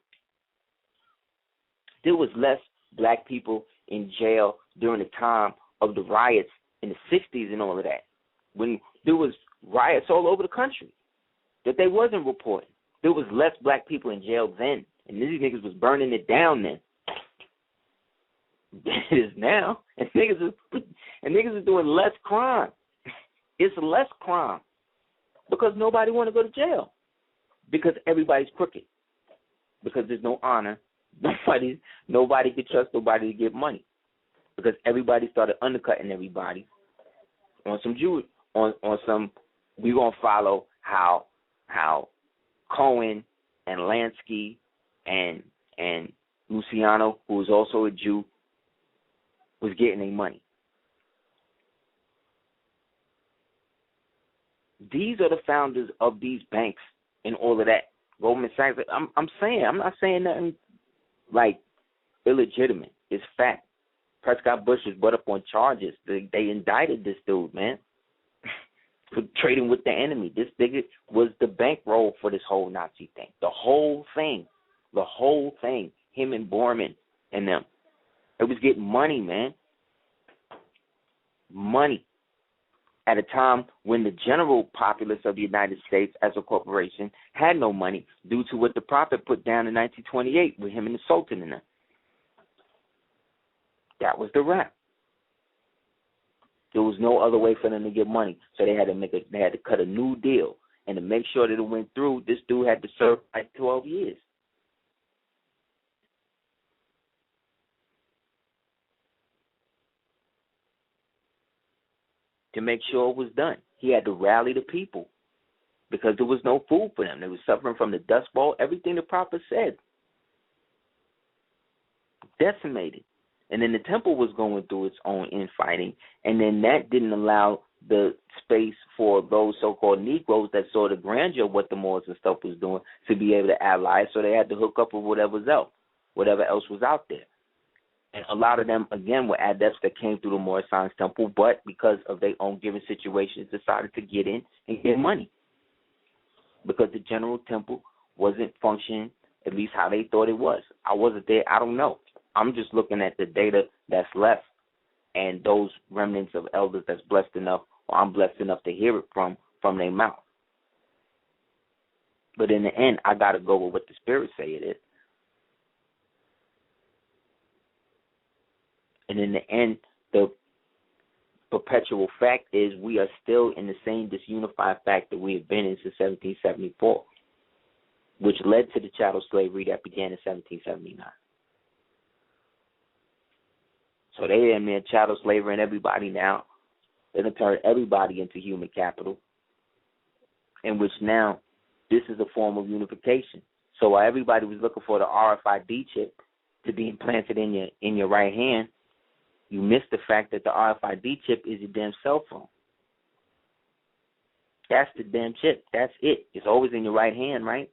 Speaker 1: There was less black people in jail during the time of the riots in the 60s and all of that, when there was riots all over the country that they wasn't reporting. There was less black people in jail then, and these niggas was burning it down then. It is now, and niggas is doing less crime. It's less crime because nobody want to go to jail, because everybody's crooked, because there's no honor. Nobody could trust nobody to get money, because everybody started undercutting everybody on some we gonna follow how Cohen and Lansky and Luciano, who was also a Jew, was getting their money. These are the founders of these banks and all of that. Goldman Sachs. I'm not saying nothing like illegitimate. It's fact. Prescott Bush was brought up on charges. They indicted this dude, man, for trading with the enemy. This nigga was the bankroll for this whole Nazi thing. The whole thing. Him and Borman and them. It was getting money, man. Money. At a time when the general populace of the United States as a corporation had no money due to what the Prophet put down in 1928 with him and the Sultan in them. That was the rap. There was no other way for them to get money, so they had to cut a new deal, and to make sure that it went through, this dude had to serve like 12 years. To make sure it was done, he had to rally the people because there was no food for them. They were suffering from the Dust Bowl. Everything the Prophet said, decimated. And then the temple was going through its own infighting, and then that didn't allow the space for those so-called Negroes that saw the grandeur of what the Moors and stuff was doing to be able to ally, so they had to hook up with whatever else was out there. And a lot of them, again, were adepts that came through the Moorish Science Temple, but because of their own given situations, decided to get in and get money. Because the General Temple wasn't functioning, at least how they thought it was. I wasn't there. I don't know. I'm just looking at the data that's left and those remnants of elders that's blessed enough, or I'm blessed enough to hear it from their mouth. But in the end, I got to go with what the Spirit say it is. And in the end, the perpetual fact is we are still in the same disunified fact that we have been in since 1774, which led to the chattel slavery that began in 1779. So they in there chattel slavery and everybody now They're going to turn everybody into human capital, in which now this is a form of unification. So while everybody was looking for the RFID chip to be implanted in your right hand, you missed the fact that the RFID chip is your damn cell phone. That's the damn chip. That's it. It's always in your right hand, right?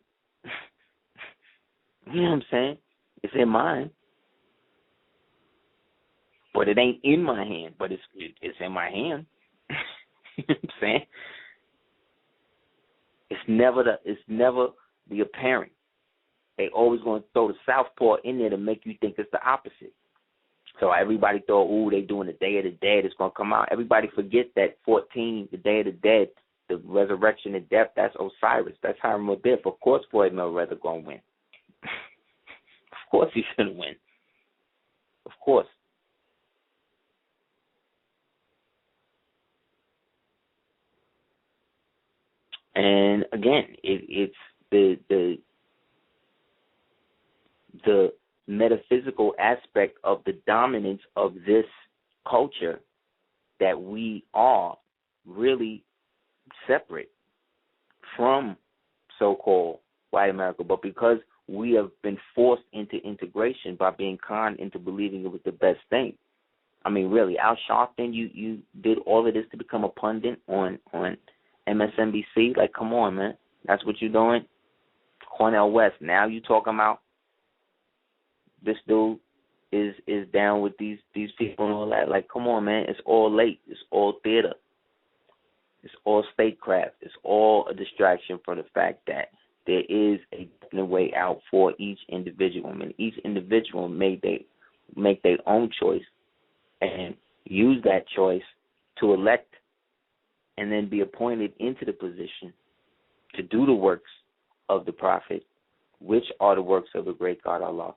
Speaker 1: You know what I'm saying? It's in mine. But it ain't in my hand, but it's in my hand. You know what I'm saying? It's never the apparent. They always going to throw the southpaw in there to make you think it's the opposite. So everybody thought, ooh, they doing the Day of the Dead. It's going to come out. Everybody forget that 14, the Day of the Dead, the resurrection and death, that's Osiris. That's Hiram Abiff. Of course Floyd Mayweather going to win. Of course he's going to win. Of course. And again, it's the metaphysical aspect of the dominance of this culture that we are really separate from so-called white America. But because we have been forced into integration by being conned into believing it was the best thing. I mean, really, Al Sharpton, you did all of this to become a pundit on MSNBC? Like, come on, man. That's what you're doing? Cornel West, now you talking about this dude is down with these people and all that. Like, come on, man. It's all late. It's all theater. It's all statecraft. It's all a distraction from the fact that there is a definite way out for each individual. I mean, each individual make their own choice and use that choice to elect and then be appointed into the position to do the works of the prophet, which are the works of the great God Allah.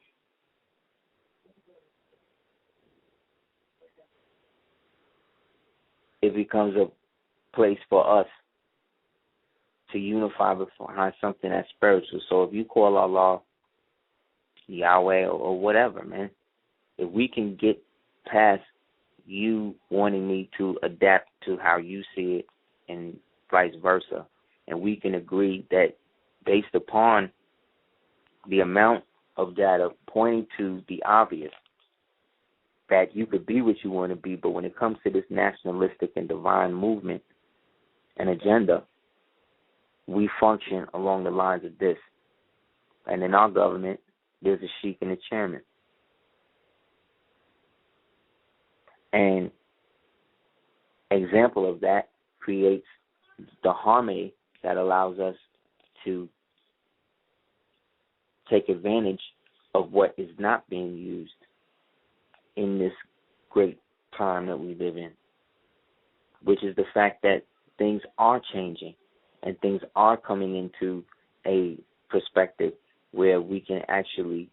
Speaker 1: It becomes a place for us to unify behind something that's spiritual. So if you call Allah Yahweh or whatever, man, if we can get past you wanting me to adapt to how you see it and vice versa, and we can agree that based upon the amount of data pointing to the obvious, that you could be what you want to be, but when it comes to this nationalistic and divine movement and agenda, we function along the lines of this. And in our government, there's a sheik and a chairman. And example of that creates the harmony that allows us to take advantage of what is not being used in this great time that we live in, which is the fact that things are changing and things are coming into a perspective where we can actually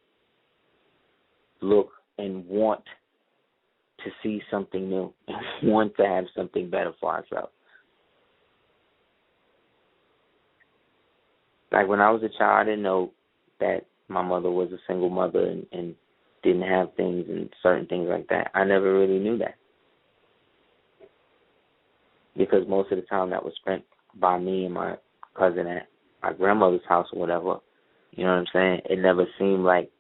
Speaker 1: look and want to see something new and want to have something better for ourselves. Like when I was a child, I didn't know that my mother was a single mother and didn't have things and certain things like that. I never really knew that, because most of the time that was spent by me and my cousin at my grandmother's house or whatever. You know what I'm saying? It never seemed like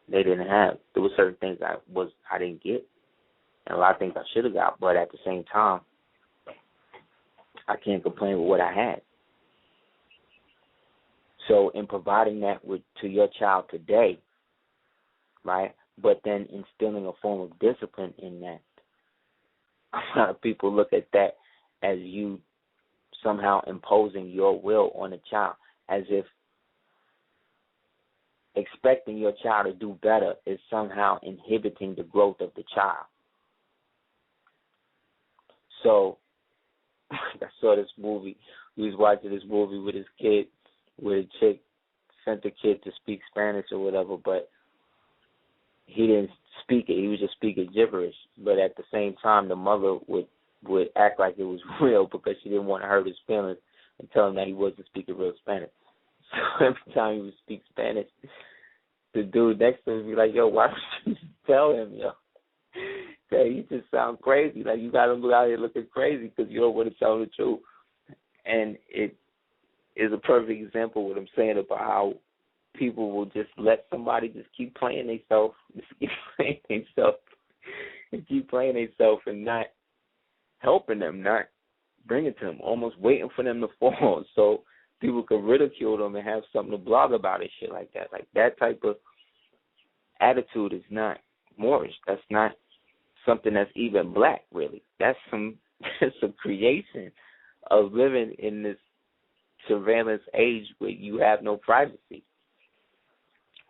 Speaker 1: they didn't have. There were certain things I didn't get, and a lot of things I should have got, but at the same time, I can't complain with what I had. So in providing that to your child today, right, but then instilling a form of discipline in that, a lot of people look at that as you somehow imposing your will on a child, as if expecting your child to do better is somehow inhibiting the growth of the child. So I saw this movie. We was watching this movie with his kid, where a chick sent the kid to speak Spanish or whatever, but he didn't speak it. He was just speaking gibberish. But at the same time, the mother would act like it was real because she didn't want to hurt his feelings and tell him that he wasn't speaking real Spanish. So every time he would speak Spanish, the dude next to him would be like, yo, why would you tell him, yo? You just sound crazy. Like you got them out here looking crazy because you don't want to tell the truth. And it is a perfect example of what I'm saying about how people will just let somebody just keep playing themselves, and keep playing themselves and not helping them, not bringing to them, almost waiting for them to fall so people can ridicule them and have something to blog about and shit like that. Like that type of attitude is not Moorish. That's not something that's even black, really. That's some creation of living in this surveillance age where you have no privacy,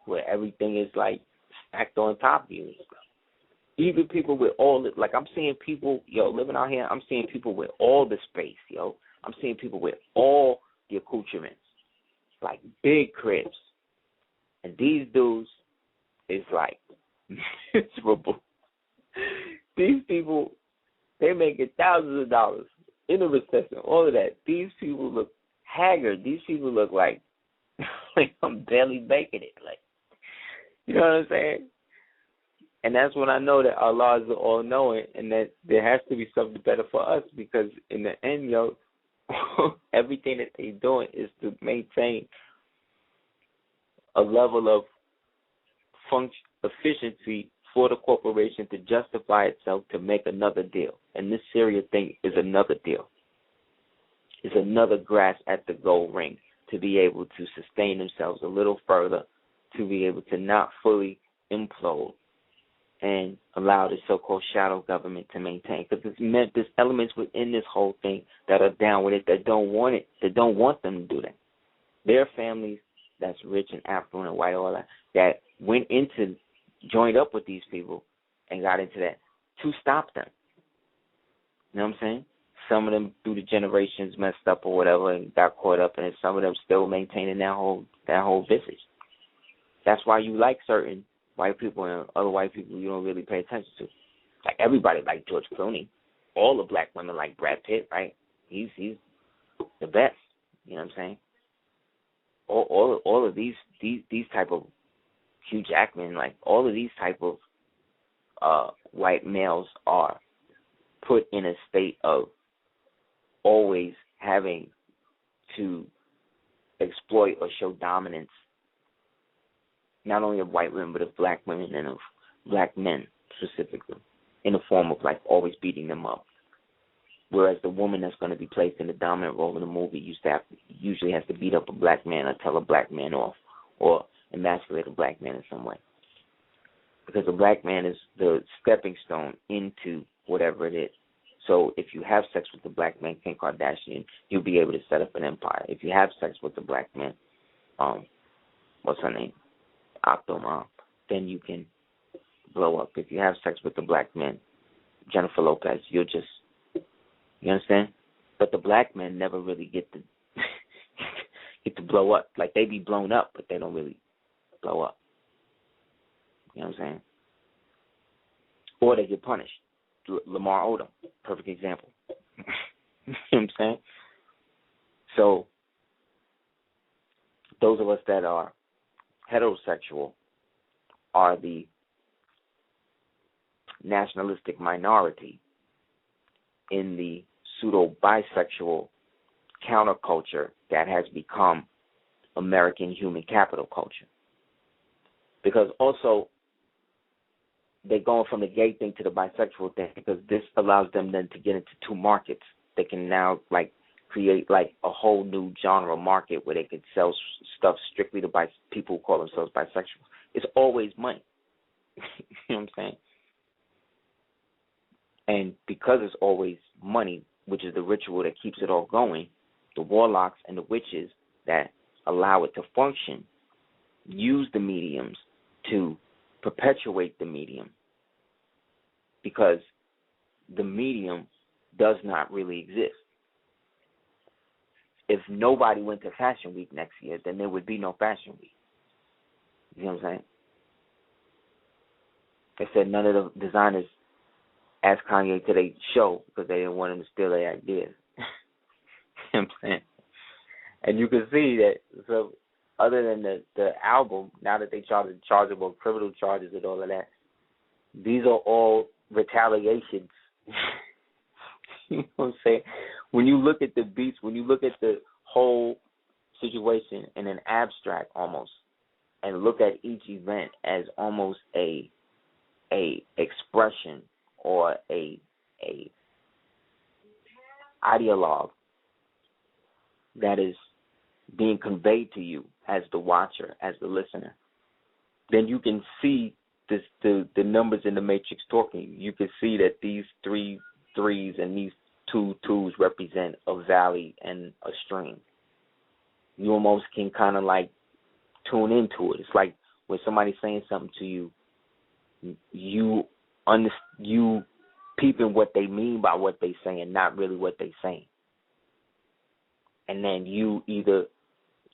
Speaker 1: where everything is like stacked on top of you. Even people with all the, like I'm seeing people, living out here, I'm seeing people with all the space, I'm seeing people with all the accoutrements, like big cribs. And these dudes is like miserable. These people, they making thousands of dollars in a recession, all of that. These people look haggard. These people look like I'm barely making it. Like, you know what I'm saying? And that's when I know that Allah is all-knowing and that there has to be something better for us, because in the end, everything that they're doing is to maintain a level of efficiency for the corporation to justify itself to make another deal. And this Syria thing is another deal. It's another grasp at the gold ring to be able to sustain themselves a little further, to be able to not fully implode and allow the so-called shadow government to maintain. Because there's elements within this whole thing that are down with it, that don't want it, that don't want them to do that. There are families that's rich and affluent and white, all that went into, joined up with these people and got into that to stop them. You know what I'm saying? Some of them through the generations messed up or whatever and got caught up in it. Some of them still maintaining that whole visage. That's why you like certain white people and other white people you don't really pay attention to. Like everybody like George Clooney. All the black women like Brad Pitt, right? He's the best. You know what I'm saying? All of these type of Hugh Jackman, like all of these type of white males are put in a state of always having to exploit or show dominance, not only of white women, but of black women and of black men specifically, in the form of like always beating them up. Whereas the woman that's going to be placed in the dominant role in the movie usually has to beat up a black man or tell a black man off or emasculate a black man in some way. Because the black man is the stepping stone into whatever it is. So if you have sex with the black man, Kim Kardashian, you'll be able to set up an empire. If you have sex with the black man, what's her name? Octomom, then you can blow up. If you have sex with the black man, Jennifer Lopez, you'll just, you understand? But the black men never really get to blow up. Like they be blown up, but they don't really blow up. You know what I'm saying? Or they get punished. Lamar Odom, perfect example. You know what I'm saying? So those of us that are heterosexual are the nationalistic minority in the pseudo-bisexual counterculture that has become American human capital culture. Because also they're going from the gay thing to the bisexual thing because this allows them then to get into two markets. They can now like create like a whole new genre market where they could sell stuff strictly to people who call themselves bisexual. It's always money. You know what I'm saying? And because it's always money, which is the ritual that keeps it all going, the warlocks and the witches that allow it to function use the mediums to perpetuate the medium, because the medium does not really exist. If nobody went to Fashion Week next year, then there would be no Fashion Week. You know what I'm saying? They said none of the designers asked Kanye to their show because they didn't want him to steal their ideas. You know what I'm saying? And you can see that, so other than the album, now that they charge him on criminal charges and all of that, these are all retaliations. You know what I'm saying? When you look at the beats, when you look at the whole situation in an abstract almost, and look at each event as almost a expression or a ideologue that is being conveyed to you as the watcher, as the listener, then you can see the numbers in the matrix talking. You can see that these 3 threes and these 2 twos represent a valley and a stream. You almost can kind of like tune into it. It's like when somebody's saying something to you, you peeping what they mean by what they saying, not really what they saying. And then you either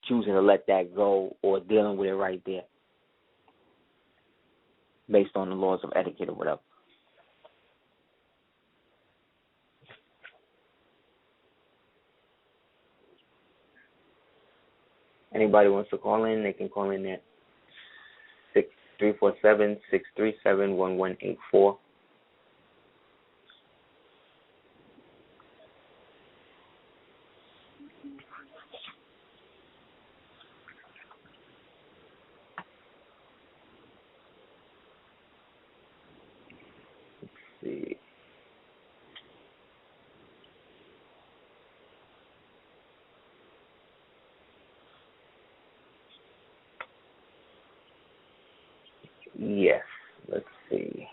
Speaker 1: choosing to let that go or dealing with it right there based on the laws of etiquette or whatever. Anybody wants to call in, they can call in at 347-637-1184. See. Yes, let's see.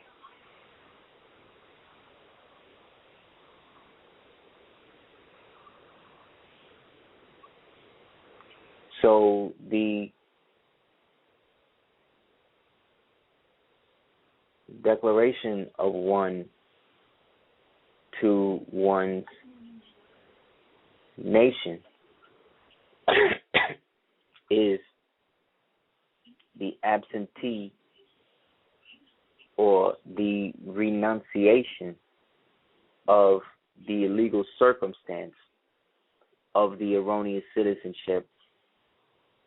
Speaker 1: So the declaration of one to one's nation is the absentee or the renunciation of the illegal circumstance of the erroneous citizenship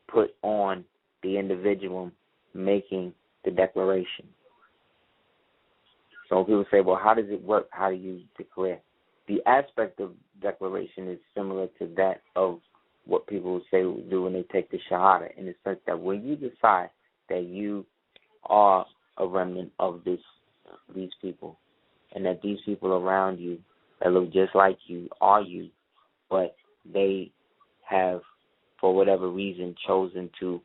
Speaker 1: put on the individual making the declaration. So people say, well, how does it work? How do you declare? The aspect of declaration is similar to that of what people say do when they take the Shahada, in the sense that when you decide that you are a remnant of these people, and that these people around you that look just like you are you, but they have, for whatever reason, chosen to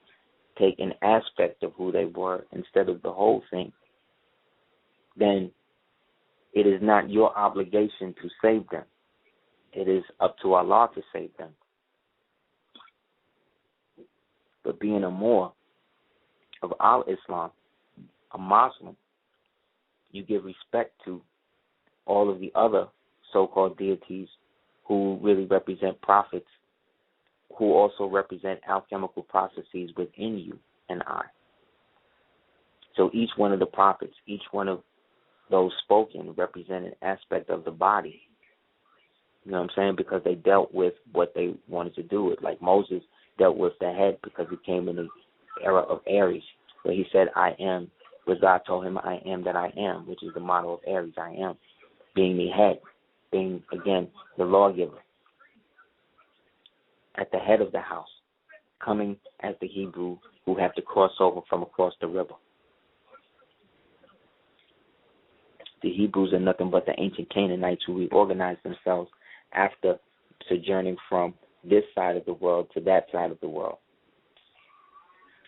Speaker 1: take an aspect of who they were instead of the whole thing, then it is not your obligation to save them. It is up to Allah to save them. But being a Moor of Al-Islam, a Muslim, you give respect to all of the other so-called deities who really represent prophets, who also represent alchemical processes within you and I. So each one of the prophets, each one of those spoken represent an aspect of the body. You know what I'm saying? Because they dealt with what they wanted to do with. Like Moses dealt with the head because he came in the era of Aries, where he said, I am, where God told him, I am that I am, which is the motto of Aries, I am, being the head, being, again, the lawgiver, at the head of the house, coming as the Hebrew who have to cross over from across the river. The Hebrews are nothing but the ancient Canaanites who reorganized themselves after sojourning from this side of the world to that side of the world,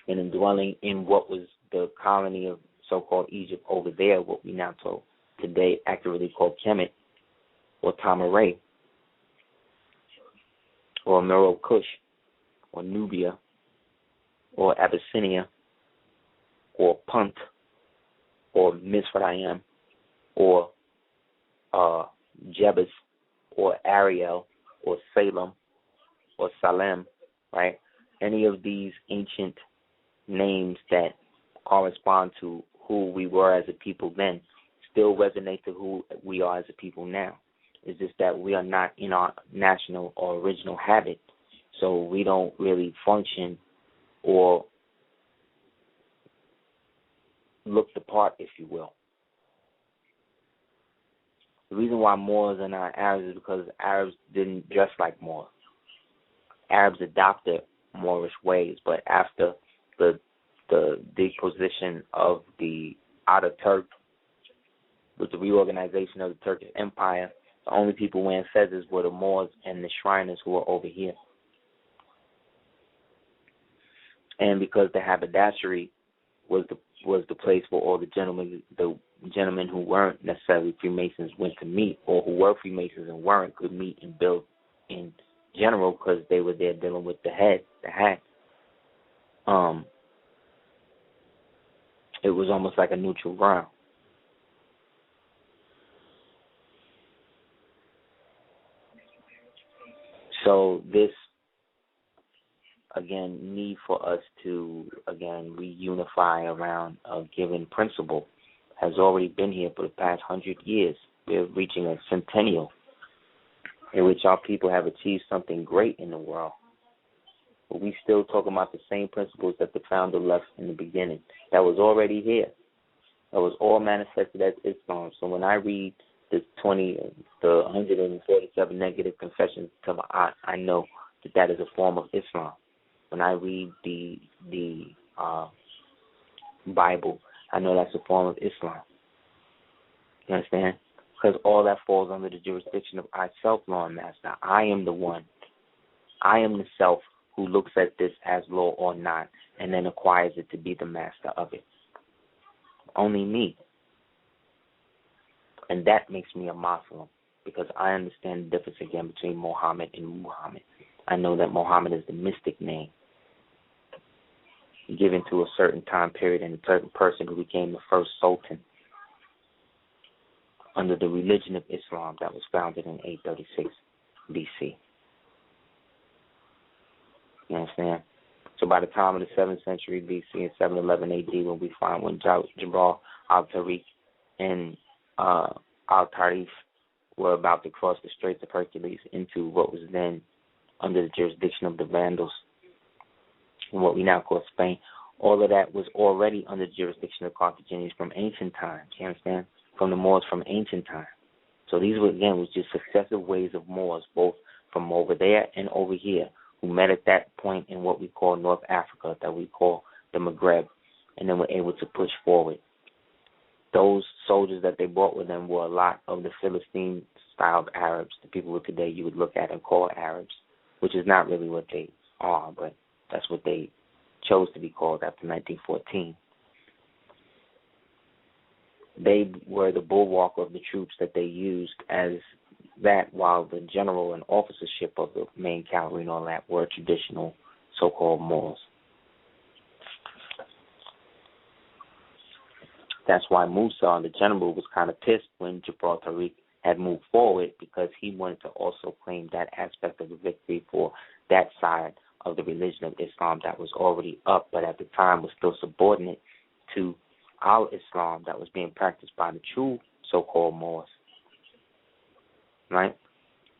Speaker 1: and in dwelling in what was the colony of so-called Egypt over there, what we now told today accurately called Kemet, or Tamaray, or Meroe Kush, or Nubia, or Abyssinia, or Punt, or Mizraim, or Jebus, or Ariel, or Salem, or Salem, right? Any of these ancient names that correspond to who we were as a people then still resonate to who we are as a people now. It's just that we are not in our national or original habit, so we don't really function or look the part, if you will. The reason why Moors are not Arabs is because Arabs didn't dress like Moors. Arabs adopted Moorish ways, but after the deposition of the Ataturk, with the reorganization of the Turkish Empire, the only people wearing feathers were the Moors and the Shriners who were over here. And because the haberdashery was the place where all the gentlemen who weren't necessarily Freemasons went to meet, or who were Freemasons and weren't, could meet and build in general, because they were there dealing with the hat. It was almost like a neutral ground. So this, again, need for us to, again, reunify around a given principle has already been here for the past 100 years. We're reaching a centennial in which our people have achieved something great in the world. But we still talking about the same principles that the founder left in the beginning. That was already here. That was all manifested as Islam. So when I read the 147 negative confessions to Ma'at, I know that is a form of Islam. When I read the Bible, I know that's a form of Islam. You understand? Because all that falls under the jurisdiction of I, self, law and master. I am the one. I am the self who looks at this as law or not, and then acquires it to be the master of it. Only me. And that makes me a Muslim, because I understand the difference again between Muhammad and Muhammad. I know that Muhammad is the mystic name given to a certain time period and a certain person who became the first sultan under the religion of Islam that was founded in 836 BC. You understand? So by the time of the 7th century BC and 711 AD, when Jabal al-Tariq and al-Tarif were about to cross the Straits of Hercules into what was then under the jurisdiction of the Vandals and what we now call Spain, all of that was already under the jurisdiction of Carthaginians from ancient times, you understand? From the Moors from ancient times. So these were, again, was just successive waves of Moors, both from over there and over here, who met at that point in what we call North Africa, that we call the Maghreb, and then were able to push forward. Those soldiers that they brought with them were a lot of the Philistine-styled Arabs, the people who today you would look at and call Arabs, which is not really what they are, but that's what they chose to be called after 1914. They were the bulwark of the troops that they used as that, while the general and officership of the main cavalry and all that were traditional so-called Moors. That's why Musa, the general, was kind of pissed when Jabal Tariq had moved forward, because he wanted to also claim that aspect of the victory for that side of the religion of Islam that was already up, but at the time was still subordinate to al-Islam that was being practiced by the true so-called Moors. Right?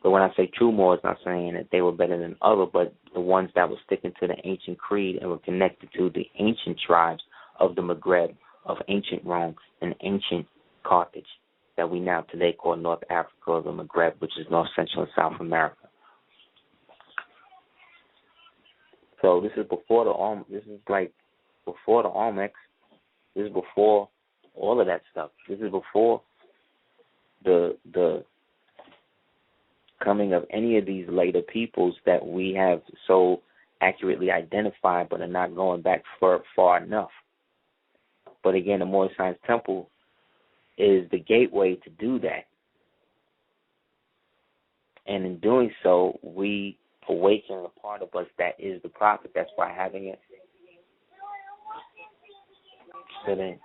Speaker 1: But when I say true Moors, I'm not saying that they were better than other, but the ones that were sticking to the ancient creed and were connected to the ancient tribes of the Maghreb, of ancient Rome and ancient Carthage, that we now today call North Africa or the Maghreb, which is North, Central, and South America. So this is before the before the Olmecs. This is before all of that stuff. This is before the coming of any of these later peoples that we have so accurately identified, but are not going back far enough. But again, the Moorish Science Temple is the gateway to do that. And in doing so, we awaken a part of us that is the prophet. That's why having it. So then,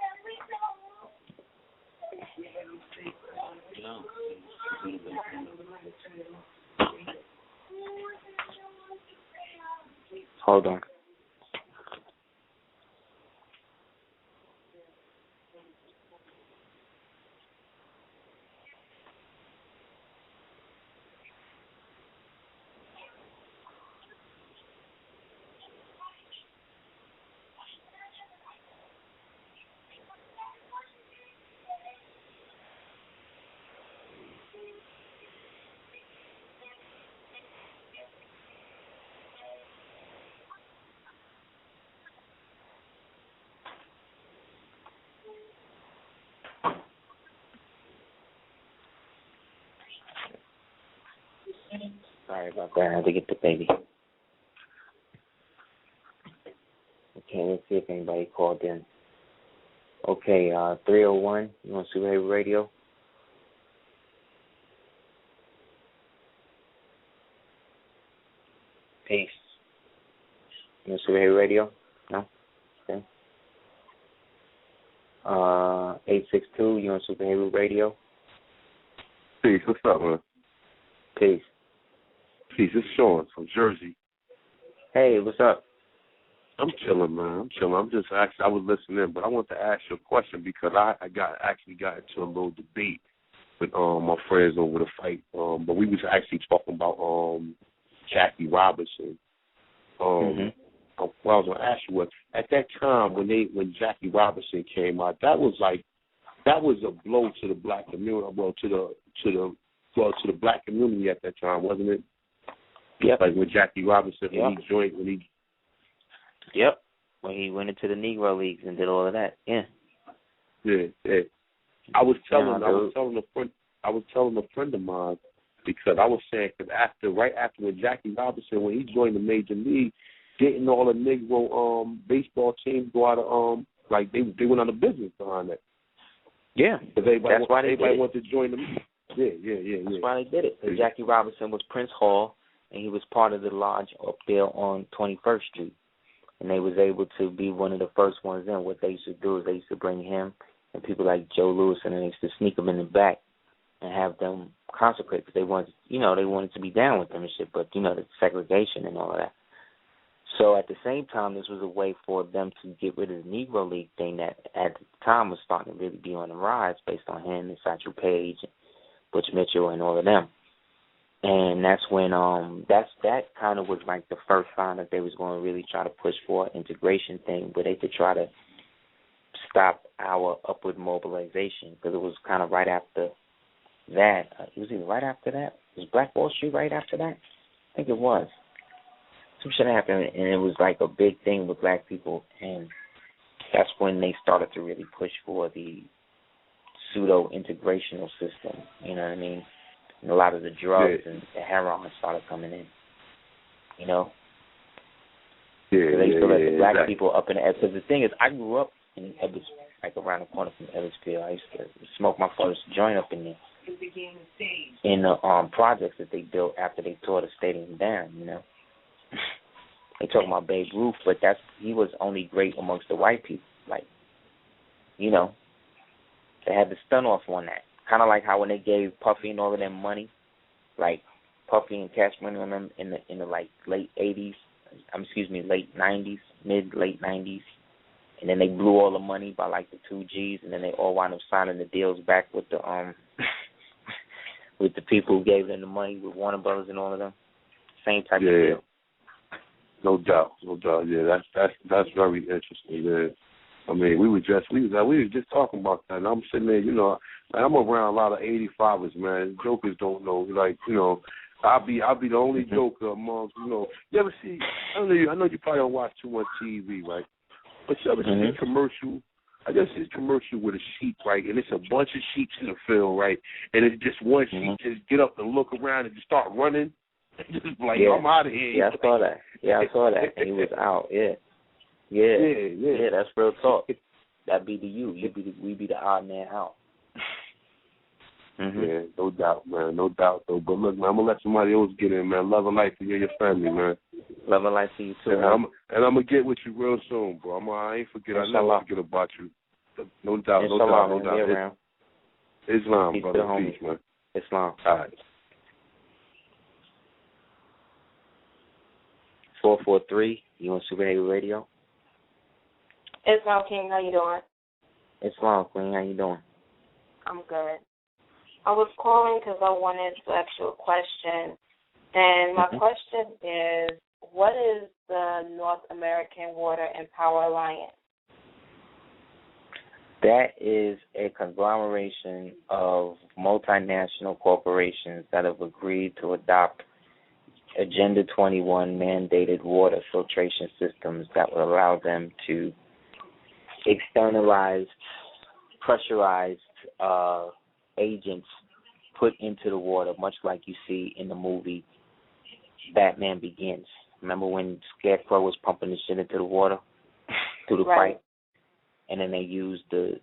Speaker 1: hold on. Sorry about that. I had to get the baby. Okay, let's see if anybody called in. Okay, 301, you on Superhero Radio? Peace. You on Superhero Radio? No? Okay. 862, you on Superhero Radio?
Speaker 2: Peace, what's up, man?
Speaker 1: Peace.
Speaker 2: Peace, it's Sean from Jersey.
Speaker 1: Hey, what's up?
Speaker 2: I'm chilling, man. I'm chilling. I'm just actually, I was listening, but I want to ask you a question because I got into a little debate with my friends over the fight. But we was actually talking about Jackie Robinson. What I was gonna ask you was, at that time when Jackie Robinson came out, that was a blow to the black community, to the black community at that time, wasn't it?
Speaker 1: Yep.
Speaker 2: Like when Jackie Robinson
Speaker 1: Yep. When he went into the Negro Leagues and did all of that. Yeah.
Speaker 2: Yeah. I was telling a friend of mine, because I was saying, because right after when Jackie Robinson, when he joined the major league, didn't all the Negro baseball teams go out of like they went out of business behind that?
Speaker 1: Yeah. That's why everybody
Speaker 2: wanted to join them. Yeah.
Speaker 1: That's why they did it. Because Jackie Robinson was Prince Hall, and he was part of the lodge up there on 21st Street. And they was able to be one of the first ones in. What they used to do is they used to bring him and people like Joe Louis, and they used to sneak them in the back and have them consecrate, because they wanted to be down with them and shit, but, the segregation and all of that. So at the same time, this was a way for them to get rid of the Negro League thing that at the time was starting to really be on the rise, based on him and Satchel Paige and Butch Mitchell and all of them. And that's when that kind of was like the first sign that they was going to really try to push for an integration thing, where they could try to stop our upward mobilization, because it was kind of right after that. It was either right after that. Was Black Wall Street right after that? I think it was. Some shit happened, and it was like a big thing with black people, and that's when they started to really push for the pseudo-integrational system, you know what I mean? And a lot of the drugs and the heroin started coming in,
Speaker 2: Yeah,
Speaker 1: so they used to let the black people up in the because the thing is, I grew up in Ebbets, like around the corner from Edwardsville. I used to smoke my first joint up in there. In the projects that they built after they tore the stadium down, They talking about Babe Ruth, but he was only great amongst the white people. Like, they had the stun off on that. Kind of like how when they gave Puffy and all of them money, like Puffy and Cash Money on them in the like late 80s, late 90s, late 90s, and then they blew all the money by like the 2Gs, and then they all wound up signing the deals back with the with the people who gave them the money, with Warner Brothers and all of them. Same type of deal.
Speaker 2: No doubt. Yeah, that's very interesting. Yeah. I mean, we was just talking about that, and I'm sitting there, I'm around a lot of 85ers, man. Jokers don't know, I'll be the only joker amongst, You ever see? I know you probably don't watch too much TV, right? But you ever see a commercial? I just see a commercial with a sheep, right? And it's a bunch of sheep in the field, right? And it's just one sheep just get up and look around and just start running. Just like, I'm out of here.
Speaker 1: Yeah, I saw that. And he was out. Yeah, that's real talk. That'd be the you. We be the odd man out.
Speaker 2: Yeah, no doubt, man. No doubt, though. But look, man, I'm going to let somebody else get in, man. Love and life to you and your family, man.
Speaker 1: Love and life to you, too,
Speaker 2: and I'm going to get with you real soon, bro. I ain't forget. I never forget about you. No doubt, no doubt. Islam,
Speaker 1: peace
Speaker 2: brother. Peace, man.
Speaker 1: Islam.
Speaker 2: All right.
Speaker 1: 443, you on Superhero Radio?
Speaker 3: Islam King, how you doing?
Speaker 1: Islam Queen, how you doing?
Speaker 3: I'm good. I was calling because I wanted to ask you a question. And my question is, what is the North American Water and Power Alliance?
Speaker 1: That is a conglomeration of multinational corporations that have agreed to adopt Agenda 21 mandated water filtration systems that will allow them to externalize pressurized agents put into the water, much like you see in the movie Batman Begins. Remember when Scarecrow was pumping the shit into the water through the
Speaker 3: Right.
Speaker 1: pipe? And then they used the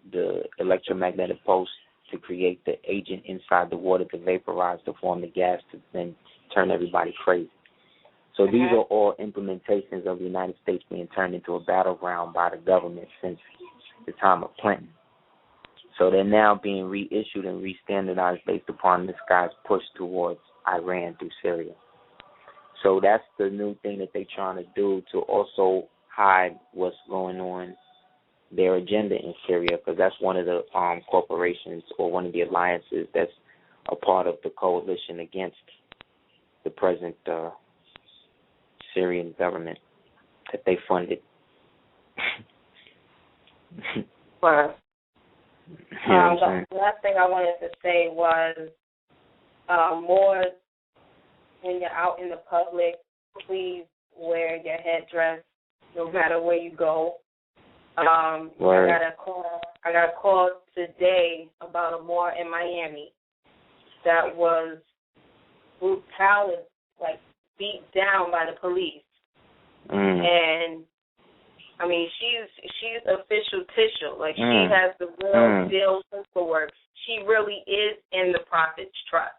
Speaker 1: electromagnetic pulse to create the agent inside the water to vaporize to form the gas to then turn everybody crazy. So these are all implementations of the United States being turned into a battleground by the government since the time of Clinton. So they're now being reissued and re-standardized based upon this guy's push towards Iran through Syria. So that's the new thing that they're trying to do to also hide what's going on, their agenda in Syria, because that's one of the corporations or one of the alliances that's a part of the coalition against the present Syrian government that they funded.
Speaker 3: But the last thing I wanted to say was more when you're out in the public, please wear your headdress no matter where you go. I got a call today about a Moor in Miami that was brutal, like beat down by the police. And I mean, she's official tissue. Like she has the real deal paperwork. She really is in the Prophet's trust.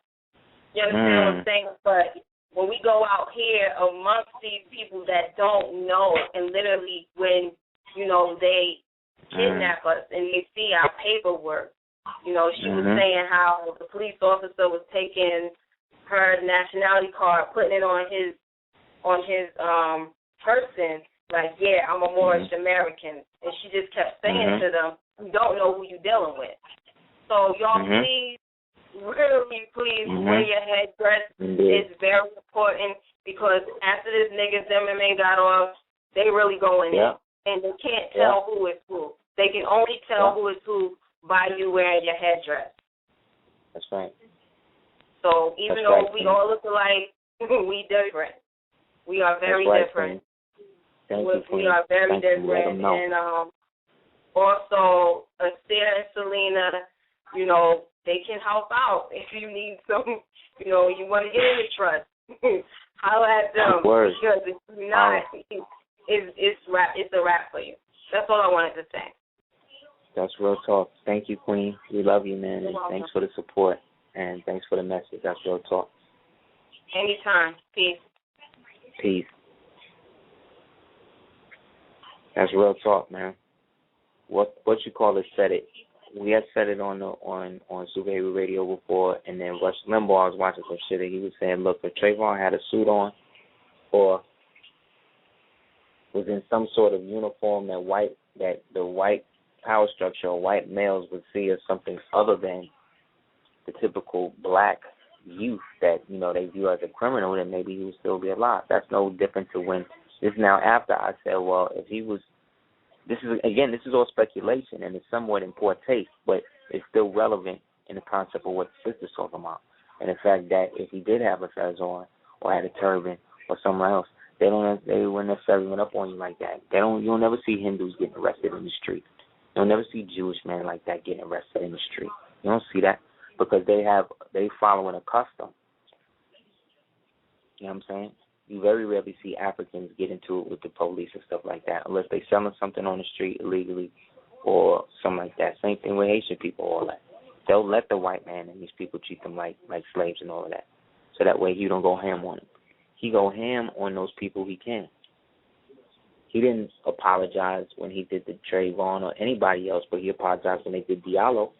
Speaker 3: You understand what I'm saying? But when we go out here amongst these people that don't know, and literally when, you know, they kidnap us and they see our paperwork, you know, she was saying how the police officer was taking her nationality card, putting it on his person, like, yeah, I'm a Moorish American. And she just kept saying to them, you don't know who you're dealing with. So y'all please, really please wear your headdress. It's very important because after this nigga Zimmerman got off, they really going in. And they can't tell who is who. They can only tell who is who by you wearing your headdress.
Speaker 1: That's right.
Speaker 3: So even though we all look alike, we different. We are very different. We are very different. And also, Aseer and Selena, you know, they can help out if you need some, you know, you want to get in the trust. Holler at them. Because if you're not, it's a wrap for you. That's all I wanted to say.
Speaker 1: That's real talk. Thank you, Queen. We love you, man. And thanks for the support. And thanks for the message. That's real talk.
Speaker 3: Anytime. Peace.
Speaker 1: Peace. That's real talk, man. What you call it said it. We had said it on Super Heru Radio before, and then Rush Limbaugh was watching some shit, and he was saying, look, if Trayvon had a suit on or was in some sort of uniform that the white power structure or white males would see as something other than the typical black youth that, you know, they view as a criminal, then maybe he would still be alive. That's no different to when this is now after I said, well, if he was, this is all speculation and it's somewhat in poor taste, but it's still relevant in the concept of what the sister's talking about. And the fact that if he did have a fez on or had a turban or somewhere else, they wouldn't necessarily run up on you like that. You'll never see Hindus getting arrested in the street. You'll never see Jewish men like that getting arrested in the street. You don't see that because they following a custom. You know what I'm saying? You very rarely see Africans get into it with the police and stuff like that unless they selling something on the street illegally or something like that. Same thing with Haitian people, all that. They'll let the white man and these people treat them like slaves and all of that. So that way you don't go ham on them. He go ham on those people he can. He didn't apologize when he did the Trayvon or anybody else, but he apologized when they did Diallo.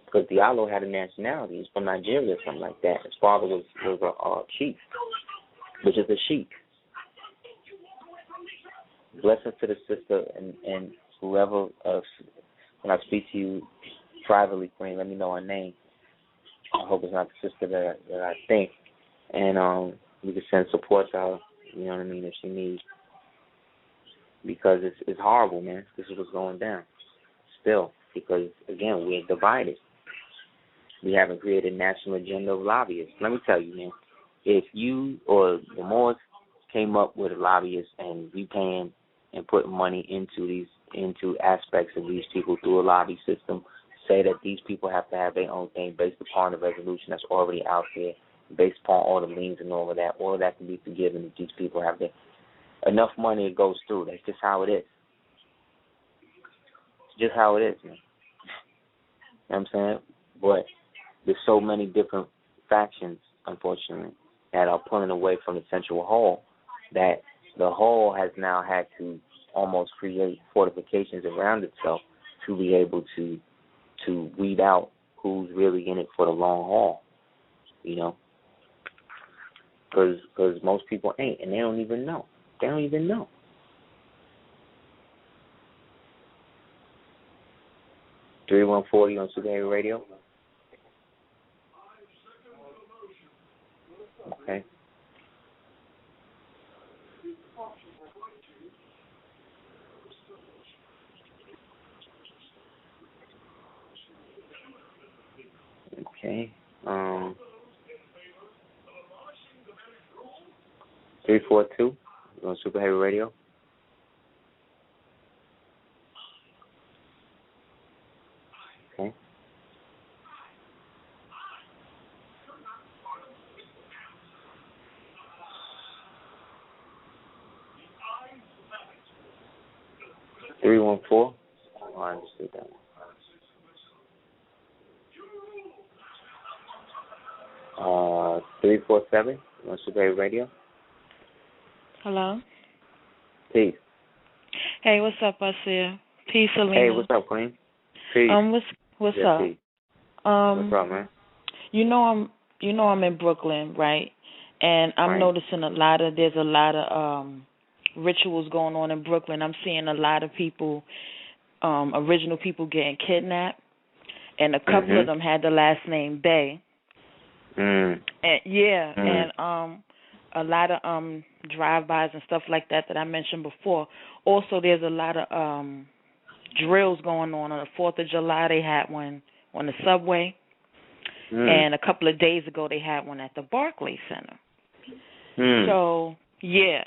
Speaker 1: Because Diallo had a nationality. He's from Nigeria or something like that. His father was a chief, which is a sheik. Blessings to the sister and whoever, when I speak to you privately, Queen, let me know her name. I hope it's not the sister that I think. And we can send support to her, you know what I mean, if she needs. Because it's horrible, man. This is what's going down. Still. Because, again, we're divided. We haven't created a national agenda of lobbyists. Let me tell you, man, if you or the Moors came up with a lobbyist and we paying and putting money into aspects of these people through a lobby system, say that these people have to have their own thing based upon the resolution that's already out there based upon all the liens and all of that can be forgiven if these people have enough money. It goes through. That's just how it is. It's just how it is, man. You know what I'm saying? But there's so many different factions, unfortunately, that are pulling away from the central whole, that the whole has now had to almost create fortifications around itself to be able to weed out who's really in it for the long haul, you know? Because most people ain't, and they don't even know. They don't even know. $3140 on Super Heru Radio. Okay. Okay. 342 on Super Heru Radio. Okay. $314. Oh, I understood that. 347 on Super Heru Radio.
Speaker 4: Hello.
Speaker 1: Peace.
Speaker 4: Hey, what's up, Aseer? Peace, Selena.
Speaker 1: Hey, what's up, Queen? Peace.
Speaker 4: What's
Speaker 1: yeah,
Speaker 4: up?
Speaker 1: Peace. What's up, man?
Speaker 4: You know I'm in Brooklyn, right? And I'm noticing there's a lot of rituals going on in Brooklyn. I'm seeing a lot of people, original people getting kidnapped, and a couple of them had the last name Bay. And and a lot of drive-bys and stuff like that I mentioned before. Also, there's a lot of drills going on the 4th of July. They had one on the subway, and a couple of days ago they had one at the Barclays Center. So, yeah,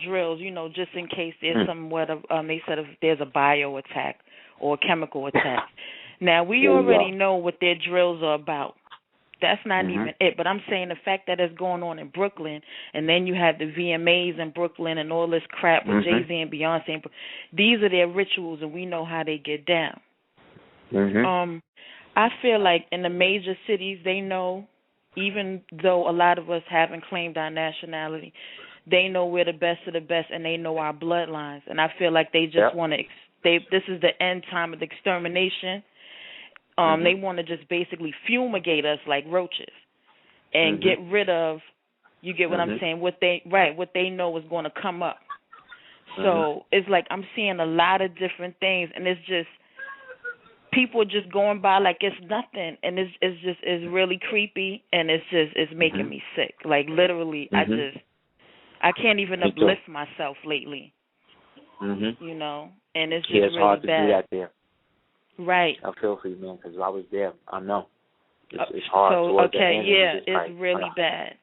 Speaker 4: drills, just in case there's somewhere, they said if there's a bio attack or a chemical attack. Now, we already know what their drills are about. That's not even it. But I'm saying the fact that it's going on in Brooklyn, and then you have the VMAs in Brooklyn and all this crap with Jay-Z and Beyonce. These are their rituals, and we know how they get down. I feel like in the major cities, they know, even though a lot of us haven't claimed our nationality, they know we're the best of the best, and they know our bloodlines. And I feel like they just want to, this is the end time of the extermination. They want to just basically fumigate us like roaches and get rid of, you get what I'm saying, what they know is going to come up. So it's like I'm seeing a lot of different things, and it's just people just going by like it's nothing, and it's really creepy, and it's making me sick. Like literally, I can't even uplift myself lately. You know, and it's just
Speaker 1: it's
Speaker 4: really
Speaker 1: hard to
Speaker 4: bad.
Speaker 1: do that there.
Speaker 4: Right.
Speaker 1: I feel for you, man, because I was there. I know. It's hard.
Speaker 4: So, it's really bad.